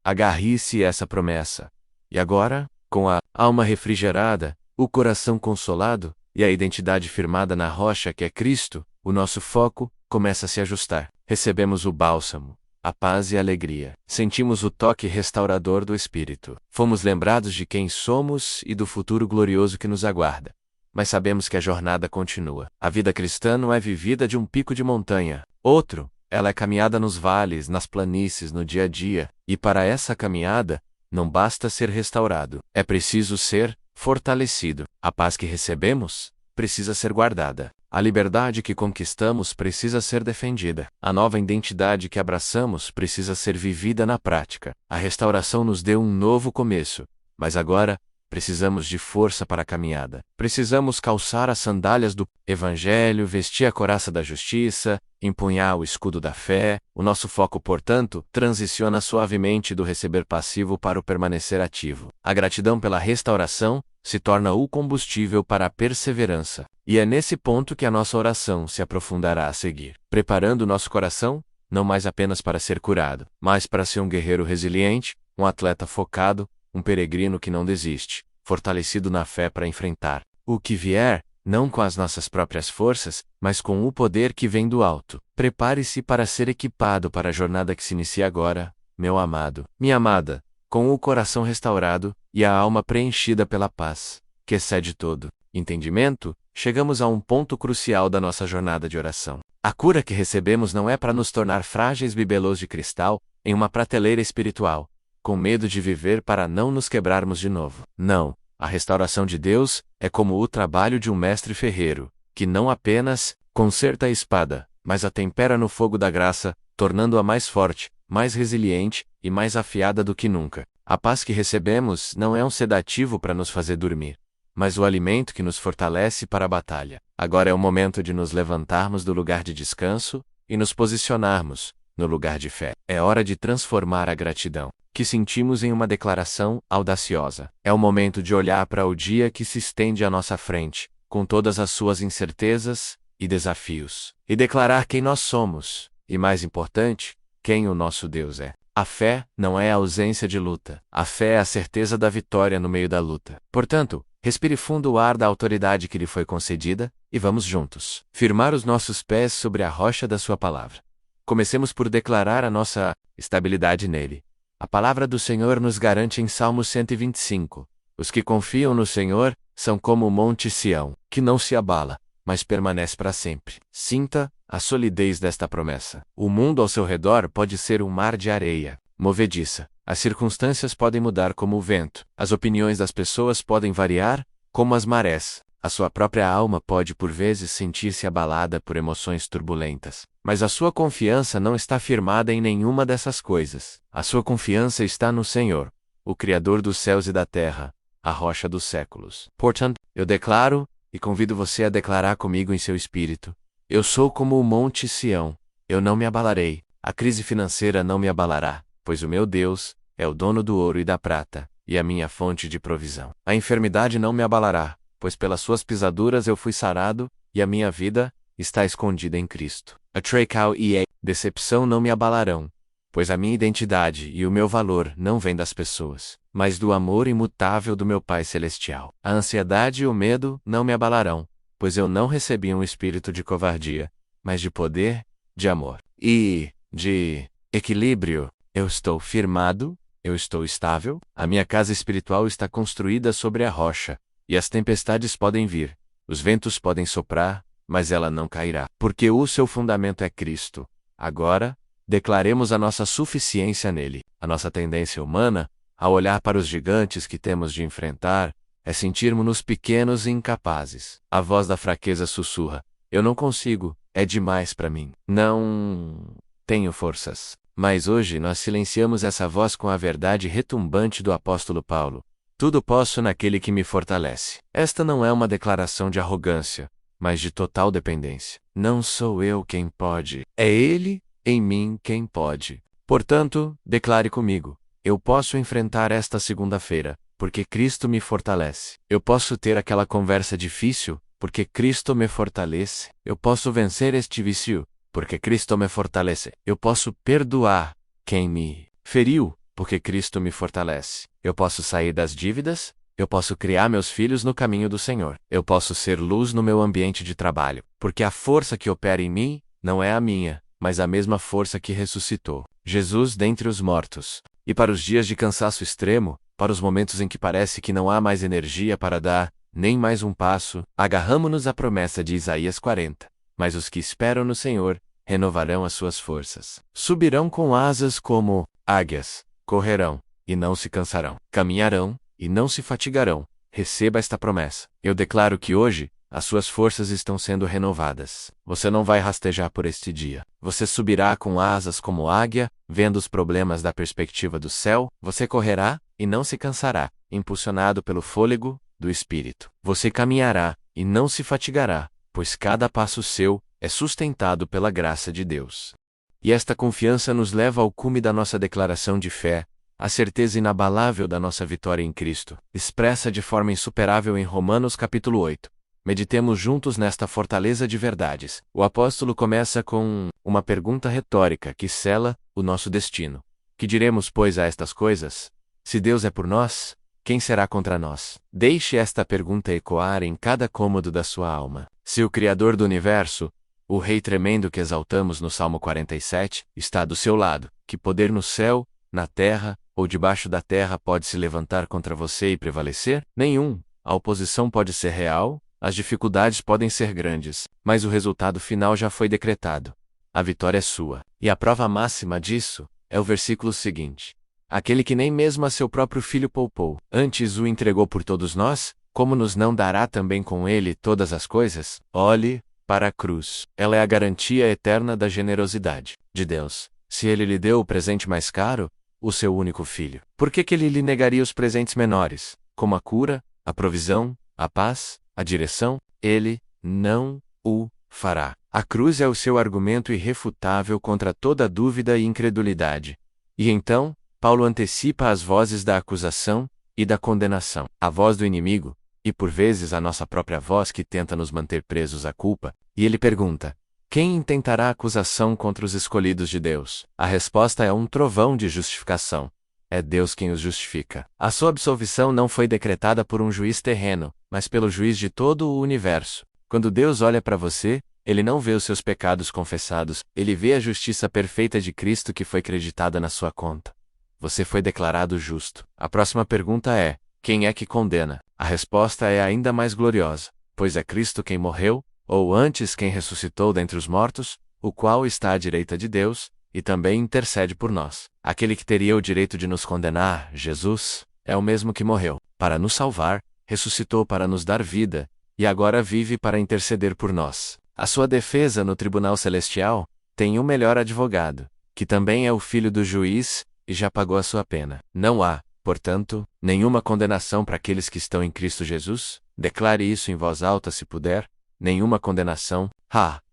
Speaker 1: Agarre-se a essa promessa. E agora, com a alma refrigerada, o coração consolado e a identidade firmada na rocha que é Cristo, o nosso foco começa a se ajustar. Recebemos o bálsamo, a paz e a alegria. Sentimos o toque restaurador do Espírito. Fomos lembrados de quem somos e do futuro glorioso que nos aguarda. Mas sabemos que a jornada continua. A vida cristã não é vivida de um pico de montanha. Outro, ela é caminhada nos vales, nas planícies, no dia a dia. E para essa caminhada, não basta ser restaurado. É preciso ser fortalecido. A paz que recebemos precisa ser guardada. A liberdade que conquistamos precisa ser defendida. A nova identidade que abraçamos precisa ser vivida na prática. A restauração nos deu um novo começo, mas agora precisamos de força para a caminhada. Precisamos calçar as sandálias do Evangelho, vestir a couraça da justiça, empunhar o escudo da fé. O nosso foco, portanto, transiciona suavemente do receber passivo para o permanecer ativo. A gratidão pela restauração se torna o combustível para a perseverança. E é nesse ponto que a nossa oração se aprofundará a seguir, preparando o nosso coração, não mais apenas para ser curado, mas para ser um guerreiro resiliente, um atleta focado, um peregrino que não desiste, fortalecido na fé para enfrentar o que vier, não com as nossas próprias forças, mas com o poder que vem do alto. Prepare-se para ser equipado para a jornada que se inicia agora, meu amado, minha amada, com o coração restaurado e a alma preenchida pela paz, que excede todo entendimento. Chegamos a um ponto crucial da nossa jornada de oração. A cura que recebemos não é para nos tornar frágeis bibelôs de cristal em uma prateleira espiritual, com medo de viver para não nos quebrarmos de novo. Não, a restauração de Deus é como o trabalho de um mestre ferreiro, que não apenas conserta a espada, mas a tempera no fogo da graça, tornando-a mais forte, mais resiliente e mais afiada do que nunca. A paz que recebemos não é um sedativo para nos fazer dormir, mas o alimento que nos fortalece para a batalha. Agora é o momento de nos levantarmos do lugar de descanso e nos posicionarmos no lugar de fé. É hora de transformar a gratidão que sentimos em uma declaração audaciosa. É o momento de olhar para o dia que se estende à nossa frente, com todas as suas incertezas e desafios, e declarar quem nós somos, e mais importante, quem o nosso Deus é. A fé não é a ausência de luta. A fé é a certeza da vitória no meio da luta. Portanto, respire fundo o ar da autoridade que lhe foi concedida, e vamos juntos firmar os nossos pés sobre a rocha da sua palavra. Comecemos por declarar a nossa estabilidade nele. A palavra do Senhor nos garante em Salmo 125. Os que confiam no Senhor são como o monte Sião, que não se abala, mas permanece para sempre. Sinta a solidez desta promessa. O mundo ao seu redor pode ser um mar de areia movediça. As circunstâncias podem mudar como o vento. As opiniões das pessoas podem variar, como as marés. A sua própria alma pode por vezes sentir-se abalada por emoções turbulentas. Mas a sua confiança não está firmada em nenhuma dessas coisas. A sua confiança está no Senhor, o Criador dos céus e da terra, a rocha dos séculos. Portanto, eu declaro, e convido você a declarar comigo em seu espírito: eu sou como o monte Sião, eu não me abalarei, a crise financeira não me abalará, pois o meu Deus é o dono do ouro e da prata, e a minha fonte de provisão. A enfermidade não me abalará, pois pelas suas pisaduras eu fui sarado, e a minha vida está escondida em Cristo. A trical e a decepção não me abalarão, pois a minha identidade e o meu valor não vêm das pessoas, mas do amor imutável do meu Pai Celestial. A ansiedade e o medo não me abalarão, pois eu não recebi um espírito de covardia, mas de poder, de amor e de equilíbrio. Eu estou firmado, eu estou estável, a minha casa espiritual está construída sobre a rocha, e as tempestades podem vir, os ventos podem soprar, mas ela não cairá, porque o seu fundamento é Cristo. Agora, declaremos a nossa suficiência nele. A nossa tendência humana, ao olhar para os gigantes que temos de enfrentar, é sentirmos-nos pequenos e incapazes. A voz da fraqueza sussurra: eu não consigo, é demais para mim. Não tenho forças. Mas hoje nós silenciamos essa voz com a verdade retumbante do apóstolo Paulo: tudo posso naquele que me fortalece. Esta não é uma declaração de arrogância, mas de total dependência. Não sou eu quem pode, é Ele, em mim, quem pode. Portanto, declare comigo: eu posso enfrentar esta segunda-feira, porque Cristo me fortalece. Eu posso ter aquela conversa difícil, porque Cristo me fortalece. Eu posso vencer este vício, porque Cristo me fortalece. Eu posso perdoar quem me feriu, porque Cristo me fortalece. Eu posso sair das dívidas, eu posso criar meus filhos no caminho do Senhor. Eu posso ser luz no meu ambiente de trabalho, porque a força que opera em mim não é a minha, mas a mesma força que ressuscitou Jesus dentre os mortos. E para os dias de cansaço extremo, para os momentos em que parece que não há mais energia para dar nem mais um passo, agarramo-nos à promessa de Isaías 40. Mas os que esperam no Senhor renovarão as suas forças. Subirão com asas como águias, correrão e não se cansarão, caminharão e não se fatigarão. Receba esta promessa. Eu declaro que hoje As suas forças estão sendo renovadas. Você não vai rastejar por este dia. Você subirá com asas como águia, vendo os problemas da perspectiva do céu. Você correrá e não se cansará, impulsionado pelo fôlego do Espírito. Você caminhará e não se fatigará, pois cada passo seu é sustentado pela graça de Deus. E esta confiança nos leva ao cume da nossa declaração de fé, a certeza inabalável da nossa vitória em Cristo, expressa de forma insuperável em Romanos capítulo 8. Meditemos juntos nesta fortaleza de verdades. O apóstolo começa com uma pergunta retórica que sela o nosso destino. Que diremos, pois, a estas coisas? Se Deus é por nós, quem será contra nós? Deixe esta pergunta ecoar em cada cômodo da sua alma. Se o Criador do universo, o Rei tremendo que exaltamos no Salmo 47, está do seu lado, que poder no céu, na terra ou debaixo da terra pode se levantar contra você e prevalecer? Nenhum. A oposição pode ser real, as dificuldades podem ser grandes, mas o resultado final já foi decretado. A vitória é sua. E a prova máxima disso é o versículo seguinte. Aquele que nem mesmo a seu próprio filho poupou, antes o entregou por todos nós, como nos não dará também com ele todas as coisas? Olhe para a cruz. Ela é a garantia eterna da generosidade de Deus. Se ele lhe deu o presente mais caro, o seu único filho, por que ele lhe negaria os presentes menores, como a cura, a provisão, a paz, a direção? Ele não o fará. A cruz é o seu argumento irrefutável contra toda dúvida e incredulidade. E então, Paulo antecipa as vozes da acusação e da condenação. A voz do inimigo, e por vezes a nossa própria voz que tenta nos manter presos à culpa, e ele pergunta: quem intentará acusação contra os escolhidos de Deus? A resposta é um trovão de justificação. É Deus quem os justifica. A sua absolvição não foi decretada por um juiz terreno, mas pelo juiz de todo o universo. Quando Deus olha para você, Ele não vê os seus pecados confessados, Ele vê a justiça perfeita de Cristo que foi creditada na sua conta. Você foi declarado justo. A próxima pergunta é: quem é que condena? A resposta é ainda mais gloriosa, pois é Cristo quem morreu, ou antes quem ressuscitou dentre os mortos, o qual está à direita de Deus, e também intercede por nós. Aquele que teria o direito de nos condenar, Jesus, é o mesmo que morreu para nos salvar, ressuscitou para nos dar vida, e agora vive para interceder por nós. A sua defesa no tribunal celestial tem um melhor advogado, que também é o filho do juiz, e já pagou a sua pena. Não há, portanto, nenhuma condenação para aqueles que estão em Cristo Jesus. Declare isso em voz alta se puder. Nenhuma condenação.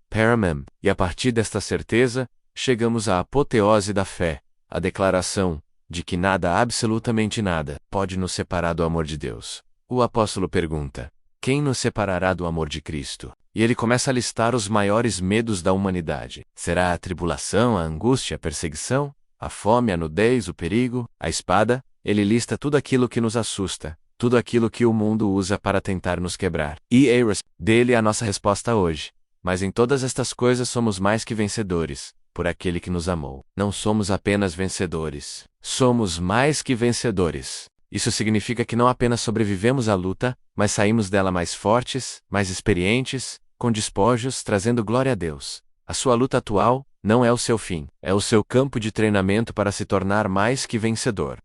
Speaker 1: Paramem. E a partir desta certeza, chegamos à apoteose da fé, a declaração de que nada, absolutamente nada, pode nos separar do amor de Deus. O apóstolo pergunta: quem nos separará do amor de Cristo? E ele começa a listar os maiores medos da humanidade. Será a tribulação, a angústia, a perseguição, a fome, a nudez, o perigo, a espada? Ele lista tudo aquilo que nos assusta, tudo aquilo que o mundo usa para tentar nos quebrar. E dele é a nossa resposta hoje. Mas em todas estas coisas somos mais que vencedores, por aquele que nos amou. Não somos apenas vencedores. Somos mais que vencedores. Isso significa que não apenas sobrevivemos à luta, mas saímos dela mais fortes, mais experientes, com despojos, trazendo glória a Deus. A sua luta atual não é o seu fim, é o seu campo de treinamento para se tornar mais que vencedor.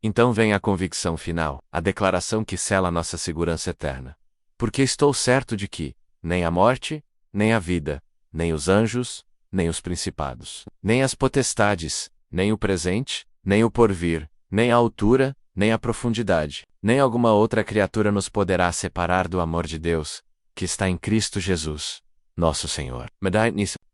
Speaker 1: Então vem a convicção final, a declaração que sela nossa segurança eterna. Porque estou certo de que, nem a morte, nem a vida, nem os anjos, nem os principados, nem as potestades, nem o presente, nem o porvir, nem a altura, nem a profundidade, nem alguma outra criatura nos poderá separar do amor de Deus, que está em Cristo Jesus, nosso Senhor.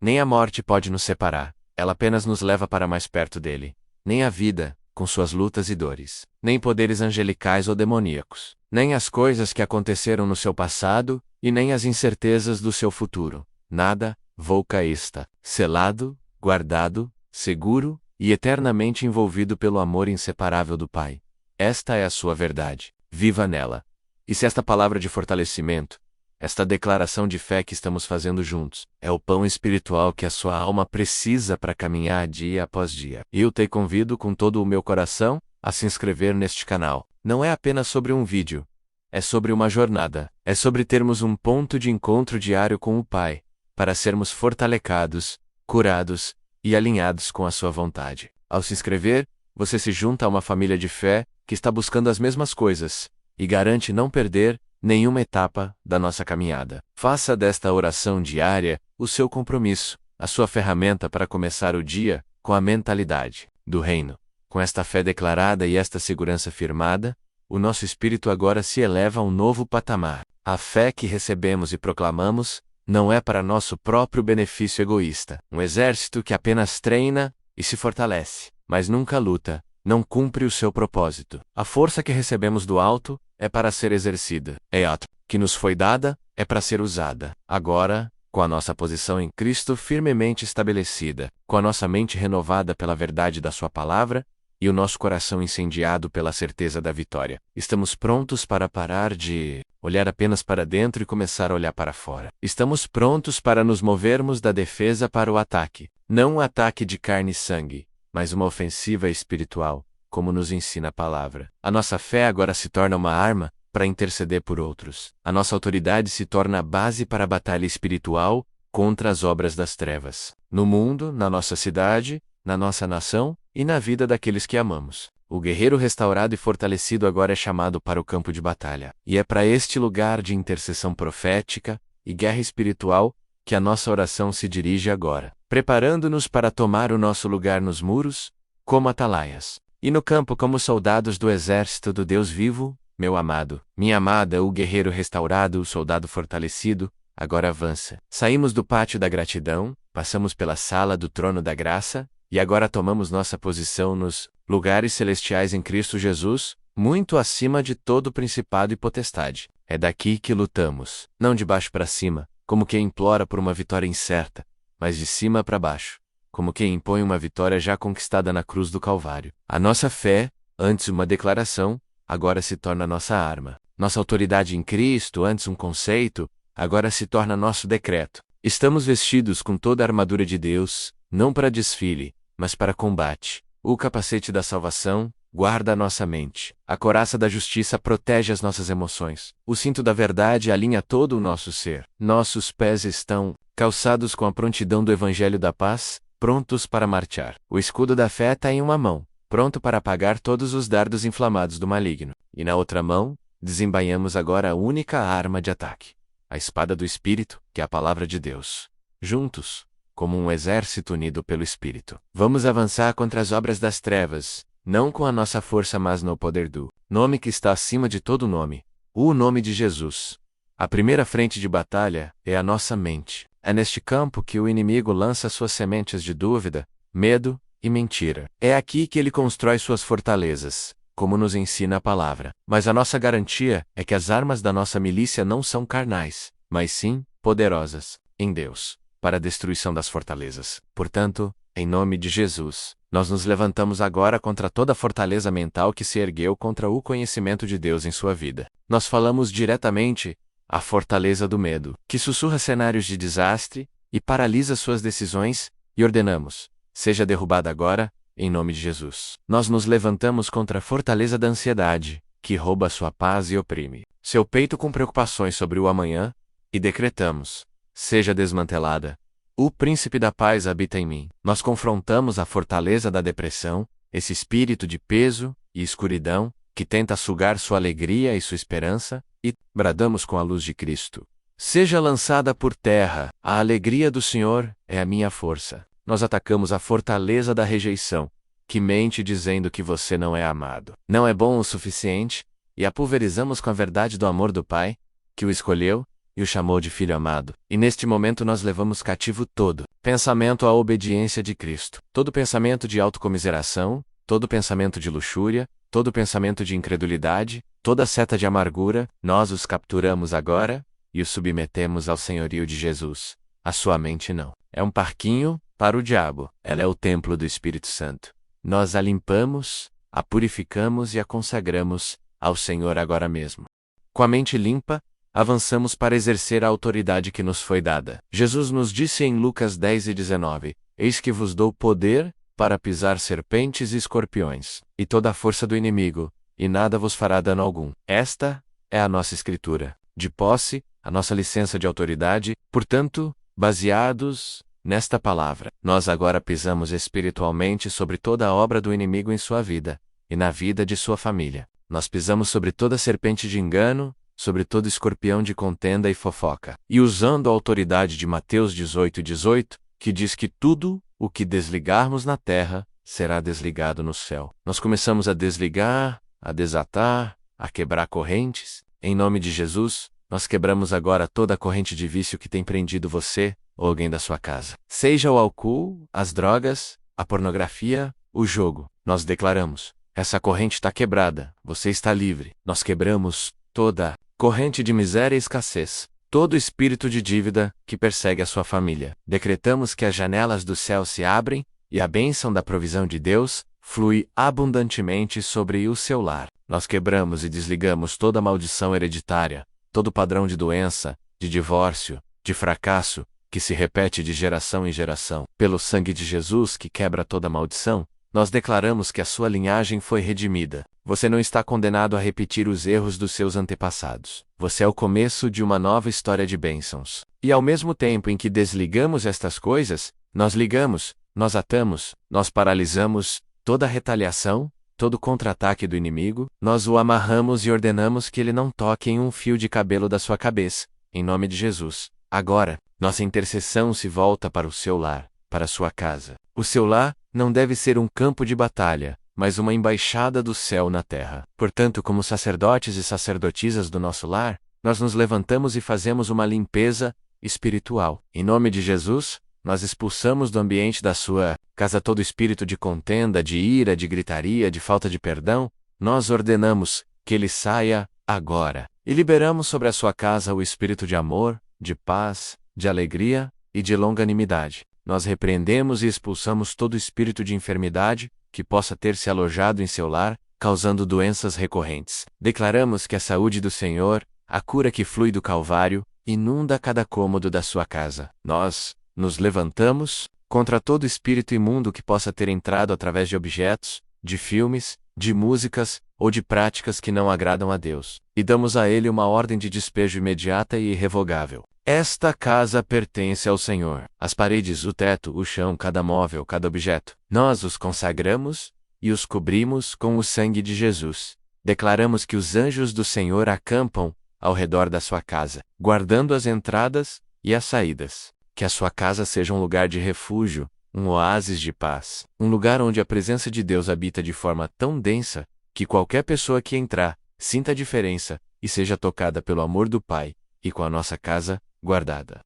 Speaker 1: Nem a morte pode nos separar, ela apenas nos leva para mais perto dele. Nem a vida, com suas lutas e dores, nem poderes angelicais ou demoníacos, nem as coisas que aconteceram no seu passado, e nem as incertezas do seu futuro. Nada, volca está, selado, guardado, seguro, e eternamente envolvido pelo amor inseparável do Pai. Esta é a sua verdade. Viva nela. E se esta palavra de fortalecimento, esta declaração de fé que estamos fazendo juntos, é o pão espiritual que a sua alma precisa para caminhar dia após dia. Eu te convido com todo o meu coração a se inscrever neste canal. Não é apenas sobre um vídeo. É sobre uma jornada. É sobre termos um ponto de encontro diário com o Pai, para sermos fortalecidos, curados e alinhados com a sua vontade. Ao se inscrever, você se junta a uma família de fé que está buscando as mesmas coisas, e garante não perder nenhuma etapa da nossa caminhada. Faça desta oração diária o seu compromisso, a sua ferramenta para começar o dia com a mentalidade do reino. Com esta fé declarada e esta segurança firmada, o nosso espírito agora se eleva a um novo patamar. A fé que recebemos e proclamamos não é para nosso próprio benefício egoísta. Um exército que apenas treina e se fortalece, mas nunca luta, não cumpre o seu propósito. A força que recebemos do alto é para ser exercida. A que nos foi dada é para ser usada. Agora, com a nossa posição em Cristo firmemente estabelecida, com a nossa mente renovada pela verdade da sua palavra e o nosso coração incendiado pela certeza da vitória, estamos prontos para parar de olhar apenas para dentro e começar a olhar para fora. Estamos prontos para nos movermos da defesa para o ataque. Não um ataque de carne e sangue, mas uma ofensiva espiritual, como nos ensina a palavra. A nossa fé agora se torna uma arma para interceder por outros. A nossa autoridade se torna a base para a batalha espiritual contra as obras das trevas. No mundo, na nossa cidade, na nossa nação e na vida daqueles que amamos. O guerreiro restaurado e fortalecido agora é chamado para o campo de batalha. E é para este lugar de intercessão profética e guerra espiritual que a nossa oração se dirige agora, preparando-nos para tomar o nosso lugar nos muros, como atalaias, e no campo como soldados do exército do Deus vivo. Meu amado, minha amada, o guerreiro restaurado, o soldado fortalecido, agora avança. Saímos do pátio da gratidão, passamos pela sala do trono da graça, e agora tomamos nossa posição nos lugares celestiais em Cristo Jesus, muito acima de todo principado e potestade. É daqui que lutamos, não de baixo para cima, como quem implora por uma vitória incerta, mas de cima para baixo, como quem impõe uma vitória já conquistada na cruz do Calvário. A nossa fé, antes uma declaração, agora se torna nossa arma. Nossa autoridade em Cristo, antes um conceito, agora se torna nosso decreto. Estamos vestidos com toda a armadura de Deus, não para desfile, mas para combate. O capacete da salvação guarda a nossa mente. A couraça da justiça protege as nossas emoções. O cinto da verdade alinha todo o nosso ser. Nossos pés estão calçados com a prontidão do evangelho da paz, prontos para marchar. O escudo da fé está em uma mão, pronto para apagar todos os dardos inflamados do maligno. E na outra mão, desembainhamos agora a única arma de ataque, a espada do Espírito, que é a palavra de Deus. Juntos, como um exército unido pelo Espírito, vamos avançar contra as obras das trevas, não com a nossa força mas no poder do nome que está acima de todo nome, o nome de Jesus. A primeira frente de batalha é a nossa mente. É neste campo que o inimigo lança suas sementes de dúvida, medo e mentira. É aqui que ele constrói suas fortalezas, como nos ensina a palavra. Mas a nossa garantia é que as armas da nossa milícia não são carnais, mas sim poderosas em Deus, para a destruição das fortalezas. Portanto, em nome de Jesus, nós nos levantamos agora contra toda a fortaleza mental que se ergueu contra o conhecimento de Deus em sua vida. Nós falamos diretamente à fortaleza do medo, que sussurra cenários de desastre e paralisa suas decisões, e ordenamos: seja derrubada agora, em nome de Jesus. Nós nos levantamos contra a fortaleza da ansiedade, que rouba sua paz e oprime seu peito com preocupações sobre o amanhã, e decretamos: seja desmantelada. O príncipe da paz habita em mim. Nós confrontamos a fortaleza da depressão, esse espírito de peso e escuridão, que tenta sugar sua alegria e sua esperança, e bradamos com a luz de Cristo: seja lançada por terra, a alegria do Senhor é a minha força. Nós atacamos a fortaleza da rejeição, que mente dizendo que você não é amado, não é bom o suficiente, e a pulverizamos com a verdade do amor do Pai, que o escolheu e o chamou de Filho amado. E neste momento nós levamos cativo todo pensamento à obediência de Cristo, todo pensamento de autocomiseração, todo pensamento de luxúria, todo pensamento de incredulidade, toda seta de amargura, nós os capturamos agora e os submetemos ao senhorio de Jesus. A sua mente não é um parquinho para o diabo, ela é o templo do Espírito Santo. Nós a limpamos, a purificamos e a consagramos ao Senhor agora mesmo. Com a mente limpa, avançamos para exercer a autoridade que nos foi dada. Jesus nos disse em Lucas 10:19, eis que vos dou poder para pisar serpentes e escorpiões, e toda a força do inimigo, e nada vos fará dano algum. Esta é a nossa escritura, de posse, a nossa licença de autoridade. Portanto, baseados nesta palavra, nós agora pisamos espiritualmente sobre toda a obra do inimigo em sua vida, e na vida de sua família. Nós pisamos sobre toda serpente de engano, sobre todo escorpião de contenda e fofoca. E usando a autoridade de Mateus 18:18, que diz que tudo o que desligarmos na terra será desligado no céu. Nós começamos a desligar, a desatar, a quebrar correntes. Em nome de Jesus, nós quebramos agora toda a corrente de vício que tem prendido você ou alguém da sua casa. Seja o álcool, as drogas, a pornografia, o jogo. Nós declaramos: essa corrente está quebrada, você está livre. Nós quebramos toda corrente de miséria e escassez, todo espírito de dívida que persegue a sua família. Decretamos que as janelas do céu se abrem e a bênção da provisão de Deus flui abundantemente sobre o seu lar. Nós quebramos e desligamos toda maldição hereditária, todo padrão de doença, de divórcio, de fracasso, que se repete de geração em geração. Pelo sangue de Jesus que quebra toda maldição, nós declaramos que a sua linhagem foi redimida. Você não está condenado a repetir os erros dos seus antepassados. Você é o começo de uma nova história de bênçãos. E ao mesmo tempo em que desligamos estas coisas, nós ligamos, nós atamos, nós paralisamos toda a retaliação, todo contra-ataque do inimigo, nós o amarramos e ordenamos que ele não toque em um fio de cabelo da sua cabeça, em nome de Jesus. Agora, nossa intercessão se volta para o seu lar, para a sua casa. O seu lar não deve ser um campo de batalha, mas uma embaixada do céu na terra. Portanto, como sacerdotes e sacerdotisas do nosso lar, nós nos levantamos e fazemos uma limpeza espiritual. Em nome de Jesus, nós expulsamos do ambiente da sua casa todo espírito de contenda, de ira, de gritaria, de falta de perdão. Nós ordenamos que ele saia agora. E liberamos sobre a sua casa o espírito de amor, de paz, de alegria e de longanimidade. Nós repreendemos e expulsamos todo espírito de enfermidade que possa ter se alojado em seu lar, causando doenças recorrentes. Declaramos que a saúde do Senhor, a cura que flui do Calvário, inunda cada cômodo da sua casa. Nós nos levantamos contra todo espírito imundo que possa ter entrado através de objetos, de filmes, de músicas ou de práticas que não agradam a Deus, e damos a ele uma ordem de despejo imediata e irrevogável. Esta casa pertence ao Senhor. As paredes, o teto, o chão, cada móvel, cada objeto. Nós os consagramos e os cobrimos com o sangue de Jesus. Declaramos que os anjos do Senhor acampam ao redor da sua casa, guardando as entradas e as saídas. Que a sua casa seja um lugar de refúgio, um oásis de paz, um lugar onde a presença de Deus habita de forma tão densa que qualquer pessoa que entrar sinta a diferença e seja tocada pelo amor do Pai, e com a nossa casa guardada.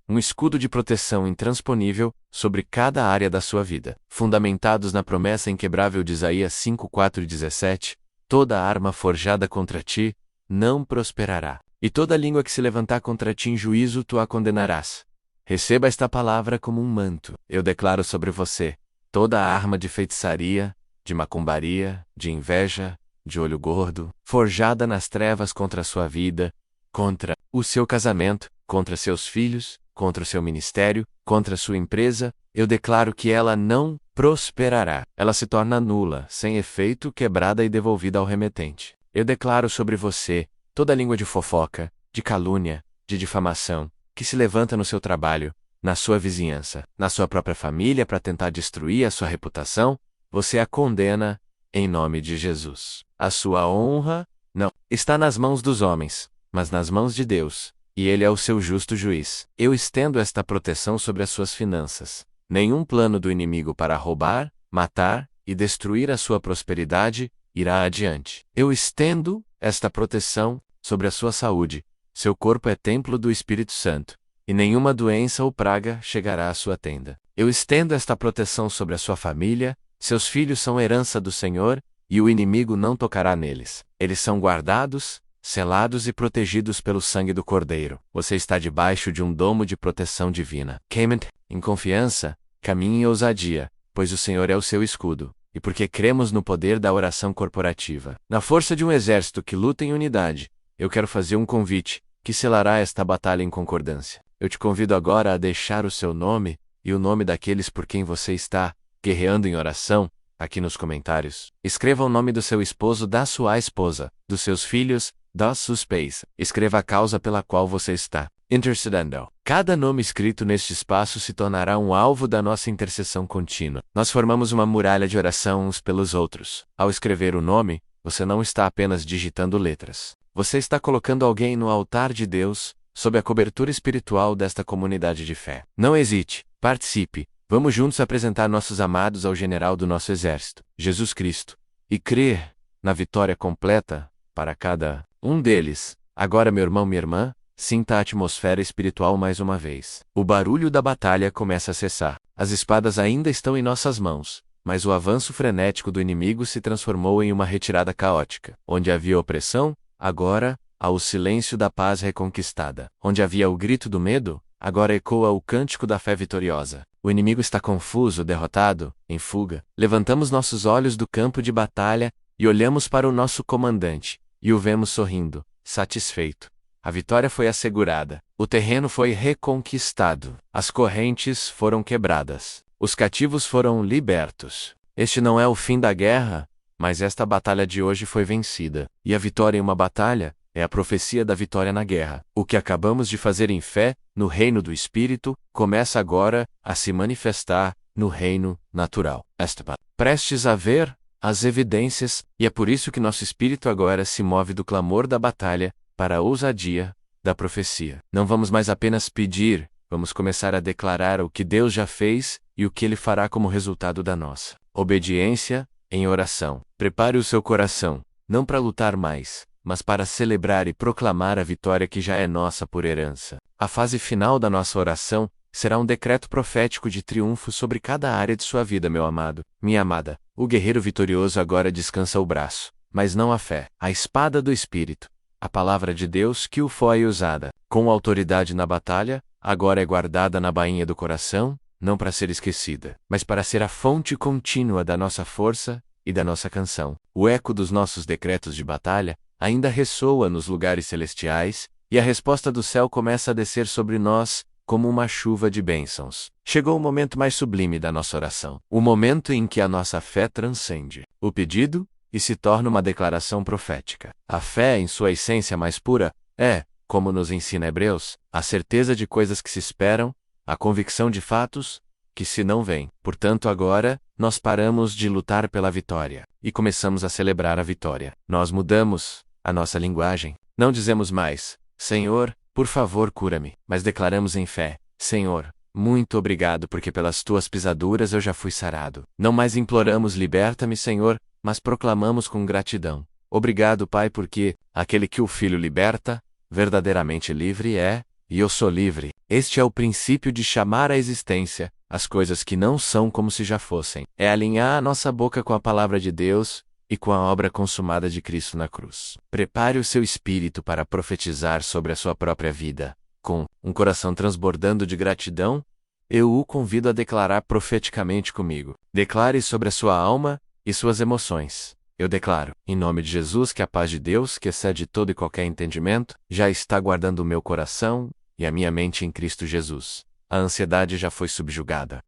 Speaker 1: Um escudo de proteção intransponível sobre cada área da sua vida. Fundamentados na promessa inquebrável de Isaías 5:4-17, toda arma forjada contra ti não prosperará, e toda língua que se levantar contra ti em juízo tu a condenarás. Receba esta palavra como um manto. Eu declaro sobre você toda a arma de feitiçaria, de macumbaria, de inveja, de olho gordo, forjada nas trevas contra a sua vida, contra o seu casamento, contra seus filhos, contra o seu ministério, contra a sua empresa. Eu declaro que ela não prosperará. Ela se torna nula, sem efeito, quebrada e devolvida ao remetente. Eu declaro sobre você toda língua de fofoca, de calúnia, de difamação, que se levanta no seu trabalho, na sua vizinhança, na sua própria família para tentar destruir a sua reputação. Você a condena em nome de Jesus. A sua honra não está nas mãos dos homens, mas nas mãos de Deus, e Ele é o seu justo juiz. Eu estendo esta proteção sobre as suas finanças. Nenhum plano do inimigo para roubar, matar e destruir a sua prosperidade irá adiante. Eu estendo esta proteção sobre a sua saúde. Seu corpo é templo do Espírito Santo, e nenhuma doença ou praga chegará à sua tenda. Eu estendo esta proteção sobre a sua família. Seus filhos são herança do Senhor, e o inimigo não tocará neles. Eles são guardados, selados e protegidos pelo sangue do Cordeiro. Você está debaixo de um domo de proteção divina. Em confiança, caminhe em ousadia, pois o Senhor é o seu escudo, e porque cremos no poder da oração corporativa. Na força de um exército que luta em unidade, eu quero fazer um convite, que selará esta batalha em concordância. Eu te convido agora a deixar o seu nome, e o nome daqueles por quem você está guerreando em oração, aqui nos comentários. Escreva o nome do seu esposo, da sua esposa, dos seus filhos, dos seus pais. Escreva a causa pela qual você está intercedendo. Cada nome escrito neste espaço se tornará um alvo da nossa intercessão contínua. Nós formamos uma muralha de oração uns pelos outros. Ao escrever o nome, você não está apenas digitando letras. Você está colocando alguém no altar de Deus, sob a cobertura espiritual desta comunidade de fé. Não hesite, participe. Vamos juntos apresentar nossos amados ao general do nosso exército, Jesus Cristo, e crer na vitória completa para cada um deles. Agora, meu irmão, minha irmã, sinta a atmosfera espiritual mais uma vez. O barulho da batalha começa a cessar. As espadas ainda estão em nossas mãos, mas o avanço frenético do inimigo se transformou em uma retirada caótica. Onde havia opressão, agora há o silêncio da paz reconquistada. Onde havia o grito do medo, agora ecoa o cântico da fé vitoriosa. O inimigo está confuso, derrotado, em fuga. Levantamos nossos olhos do campo de batalha e olhamos para o nosso comandante, e o vemos sorrindo, satisfeito. A vitória foi assegurada. O terreno foi reconquistado. As correntes foram quebradas. Os cativos foram libertos. Este não é o fim da guerra, mas esta batalha de hoje foi vencida. E a vitória em uma batalha é a profecia da vitória na guerra. O que acabamos de fazer em fé, no reino do Espírito, começa agora a se manifestar no reino natural. Prestes a ver as evidências, e é por isso que nosso espírito agora se move do clamor da batalha para a ousadia da profecia. Não vamos mais apenas pedir, vamos começar a declarar o que Deus já fez e o que Ele fará como resultado da nossa obediência em oração. Prepare o seu coração, não para lutar mais, mas para celebrar e proclamar a vitória que já é nossa por herança. A fase final da nossa oração será um decreto profético de triunfo sobre cada área de sua vida, meu amado, minha amada. O guerreiro vitorioso agora descansa o braço, mas não a fé, a espada do Espírito. A palavra de Deus que o foi usada, com autoridade na batalha, agora é guardada na bainha do coração, não para ser esquecida, mas para ser a fonte contínua da nossa força e da nossa canção. O eco dos nossos decretos de batalha ainda ressoa nos lugares celestiais, e a resposta do céu começa a descer sobre nós como uma chuva de bênçãos. Chegou o momento mais sublime da nossa oração, o momento em que a nossa fé transcende o pedido e se torna uma declaração profética. A fé, em sua essência mais pura, é, como nos ensina Hebreus, a certeza de coisas que se esperam, a convicção de fatos que se não veem. Portanto, agora, nós paramos de lutar pela vitória e começamos a celebrar a vitória. Nós mudamos a nossa linguagem. Não dizemos mais, Senhor, por favor, cura-me, mas declaramos em fé, Senhor, muito obrigado porque pelas tuas pisaduras eu já fui sarado. Não mais imploramos, liberta-me, Senhor, mas proclamamos com gratidão. Obrigado, Pai, porque aquele que o Filho liberta, verdadeiramente livre é, e eu sou livre. Este é o princípio de chamar à existência as coisas que não são como se já fossem. É alinhar a nossa boca com a palavra de Deus e com a obra consumada de Cristo na cruz. Prepare o seu espírito para profetizar sobre a sua própria vida. Com um coração transbordando de gratidão, eu o convido a declarar profeticamente comigo. Declare sobre a sua alma e suas emoções. Eu declaro, em nome de Jesus, que a paz de Deus, que excede todo e qualquer entendimento, já está guardando o meu coração e a minha mente em Cristo Jesus. A ansiedade já foi subjugada.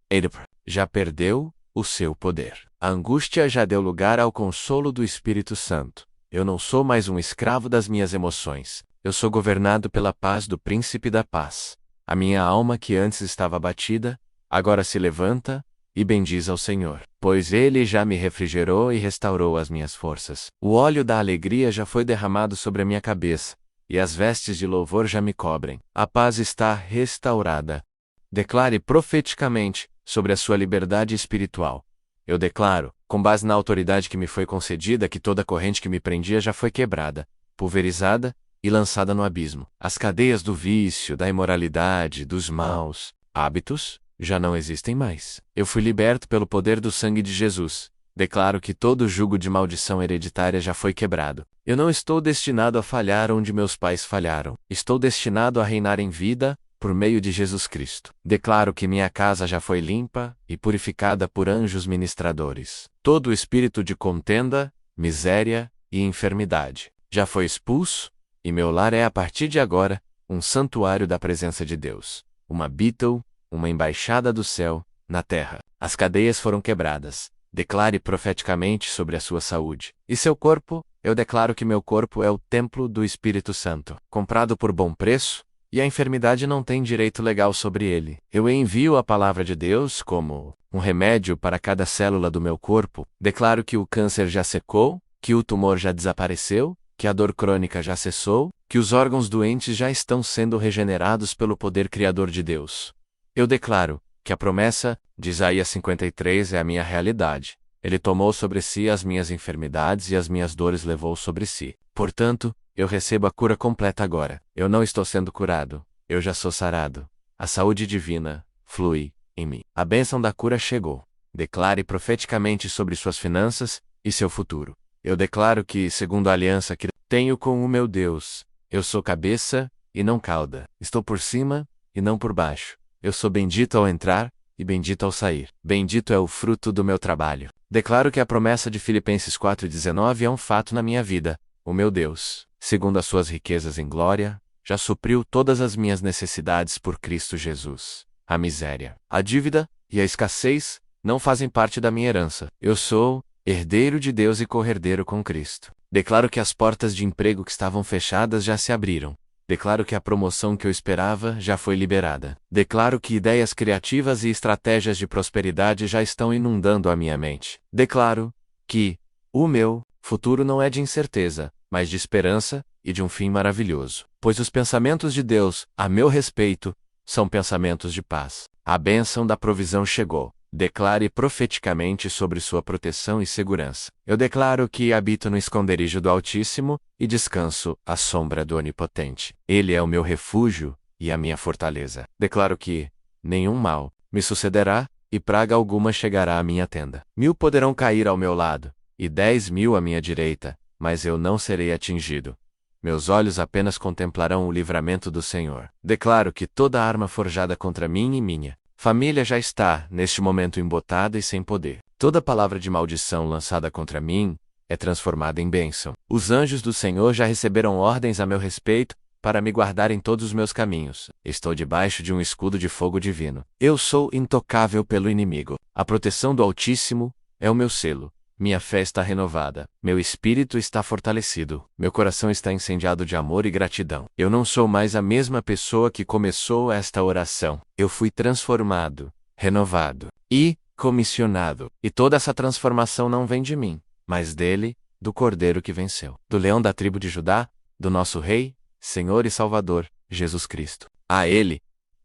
Speaker 1: Já perdeu o seu poder. A angústia já deu lugar ao consolo do Espírito Santo. Eu não sou mais um escravo das minhas emoções. Eu sou governado pela paz do Príncipe da Paz. A minha alma, que antes estava abatida, agora se levanta e bendiz ao Senhor, pois Ele já me refrigerou e restaurou as minhas forças. O óleo da alegria já foi derramado sobre a minha cabeça, e as vestes de louvor já me cobrem. A paz está restaurada. Declare profeticamente sobre a sua liberdade espiritual. Eu declaro, com base na autoridade que me foi concedida, que toda corrente que me prendia já foi quebrada, pulverizada e lançada no abismo. As cadeias do vício, da imoralidade, dos maus hábitos já não existem mais. Eu fui liberto pelo poder do sangue de Jesus. Declaro que todo jugo de maldição hereditária já foi quebrado. Eu não estou destinado a falhar onde meus pais falharam. Estou destinado a reinar em vida por meio de Jesus Cristo. Declaro que minha casa já foi limpa e purificada por anjos ministradores. Todo o espírito de contenda, miséria e enfermidade já foi expulso, e meu lar é a partir de agora um santuário da presença de Deus. Uma Bethel, uma embaixada do céu, na terra. As cadeias foram quebradas. Declare profeticamente sobre a sua saúde. E seu corpo? Eu declaro que meu corpo é o templo do Espírito Santo, comprado por bom preço, e a enfermidade não tem direito legal sobre ele. Eu envio a palavra de Deus como um remédio para cada célula do meu corpo. Declaro que o câncer já secou, que o tumor já desapareceu, que a dor crônica já cessou, que os órgãos doentes já estão sendo regenerados pelo poder criador de Deus. Eu declaro que a promessa de Isaías 53 é a minha realidade. Ele tomou sobre si as minhas enfermidades e as minhas dores levou sobre si. Portanto, eu recebo a cura completa agora. Eu não estou sendo curado, eu já sou sarado. A saúde divina flui em mim. A bênção da cura chegou. Declare profeticamente sobre suas finanças e seu futuro. Eu declaro que, segundo a aliança que tenho com o meu Deus, eu sou cabeça e não cauda. Estou por cima e não por baixo. Eu sou bendito ao entrar e bendito ao sair. Bendito é o fruto do meu trabalho. Declaro que a promessa de Filipenses 4:19 é um fato na minha vida. O meu Deus, segundo as suas riquezas em glória, já supriu todas as minhas necessidades por Cristo Jesus. A miséria, a dívida e a escassez não fazem parte da minha herança. Eu sou herdeiro de Deus e co-herdeiro com Cristo. Declaro que as portas de emprego que estavam fechadas já se abriram. Declaro que a promoção que eu esperava já foi liberada. Declaro que ideias criativas e estratégias de prosperidade já estão inundando a minha mente. Declaro que o meu futuro não é de incerteza, mas de esperança e de um fim maravilhoso. Pois os pensamentos de Deus, a meu respeito, são pensamentos de paz. A bênção da provisão chegou. Declare profeticamente sobre sua proteção e segurança. Eu declaro que habito no esconderijo do Altíssimo e descanso à sombra do Onipotente. Ele é o meu refúgio e a minha fortaleza. Declaro que nenhum mal me sucederá e praga alguma chegará à minha tenda. 1000 poderão cair ao meu lado e 10.000 à minha direita, mas eu não serei atingido. Meus olhos apenas contemplarão o livramento do Senhor. Declaro que toda arma forjada contra mim e minha família já está, neste momento, embotada e sem poder. Toda palavra de maldição lançada contra mim é transformada em bênção. Os anjos do Senhor já receberam ordens a meu respeito para me guardar em todos os meus caminhos. Estou debaixo de um escudo de fogo divino. Eu sou intocável pelo inimigo. A proteção do Altíssimo é o meu selo. Minha fé está renovada. Meu espírito está fortalecido. Meu coração está incendiado de amor e gratidão. Eu não sou mais a mesma pessoa que começou esta oração. Eu fui transformado, renovado e comissionado. E toda essa transformação não vem de mim, mas dele, do Cordeiro que venceu. Do leão da tribo de Judá, do nosso Rei, Senhor e Salvador, Jesus Cristo. A Ele,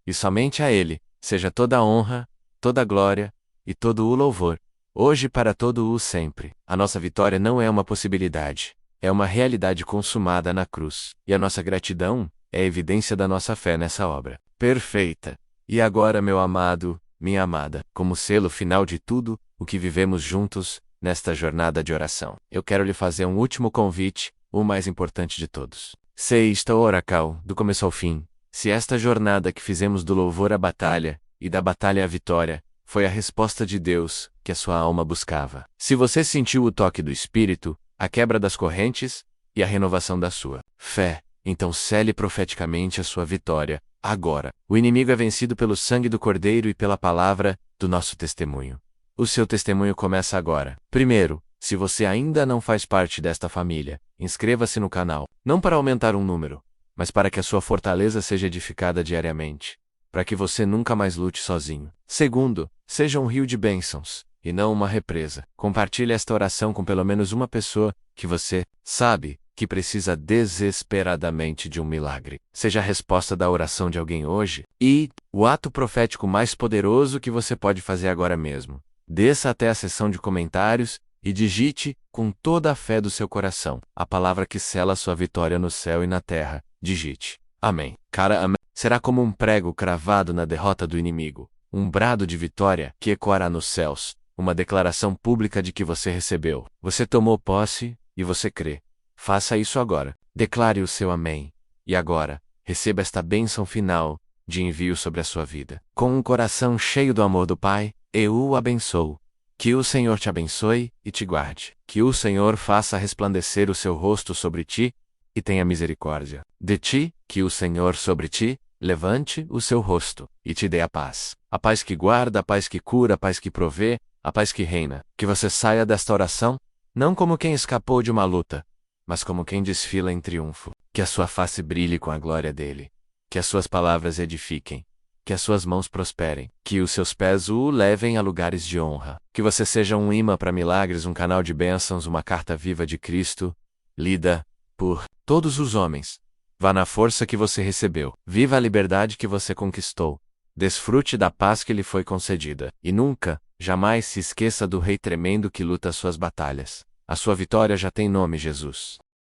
Speaker 1: e somente a Ele, seja toda a honra, toda a glória e todo o louvor, hoje para todo o sempre. A nossa vitória não é uma possibilidade, é uma realidade consumada na cruz. E a nossa gratidão é a evidência da nossa fé nessa obra perfeita. E agora, meu amado, minha amada, como selo final de tudo o que vivemos juntos nesta jornada de oração, eu quero lhe fazer um último convite, o mais importante de todos. Sei isto, Oracal, do começo ao fim. Se esta jornada que fizemos do louvor à batalha e da batalha à vitória foi a resposta de Deus que a sua alma buscava. Se você sentiu o toque do Espírito, a quebra das correntes e a renovação da sua fé, então cele profeticamente a sua vitória, agora. O inimigo é vencido pelo sangue do Cordeiro e pela palavra do nosso testemunho. O seu testemunho começa agora. Primeiro, se você ainda não faz parte desta família, inscreva-se no canal, não para aumentar um número, mas para que a sua fortaleza seja edificada diariamente, para que você nunca mais lute sozinho. Segundo, seja um rio de bênçãos, e não uma represa. Compartilhe esta oração com pelo menos uma pessoa que você sabe que precisa desesperadamente de um milagre. Seja a resposta da oração de alguém hoje, e o ato profético mais poderoso que você pode fazer agora mesmo. Desça até a seção de comentários e digite, com toda a fé do seu coração, a palavra que sela a sua vitória no céu e na terra. Digite. Amém. Cara, amém. Será como um prego cravado na derrota do inimigo, um brado de vitória que ecoará nos céus, uma declaração pública de que você recebeu. Você tomou posse, e você crê. Faça isso agora. Declare o seu amém. E agora, receba esta bênção final de envio sobre a sua vida. Com um coração cheio do amor do Pai, eu o abençoo. Que o Senhor te abençoe e te guarde. Que o Senhor faça resplandecer o seu rosto sobre ti e tenha misericórdia de ti. Que o Senhor sobre ti levante o seu rosto e te dê a paz. A paz que guarda, a paz que cura, a paz que provê, a paz que reina. Que você saia desta oração, não como quem escapou de uma luta, mas como quem desfila em triunfo. Que a sua face brilhe com a glória dele. Que as suas palavras edifiquem. Que as suas mãos prosperem. Que os seus pés o levem a lugares de honra. Que você seja um imã para milagres, um canal de bênçãos, uma carta viva de Cristo, lida por todos os homens. Vá na força que você recebeu. Viva a liberdade que você conquistou. Desfrute da paz que lhe foi concedida. E nunca, jamais se esqueça do Rei tremendo que luta suas batalhas. A sua vitória já tem nome, Jesus.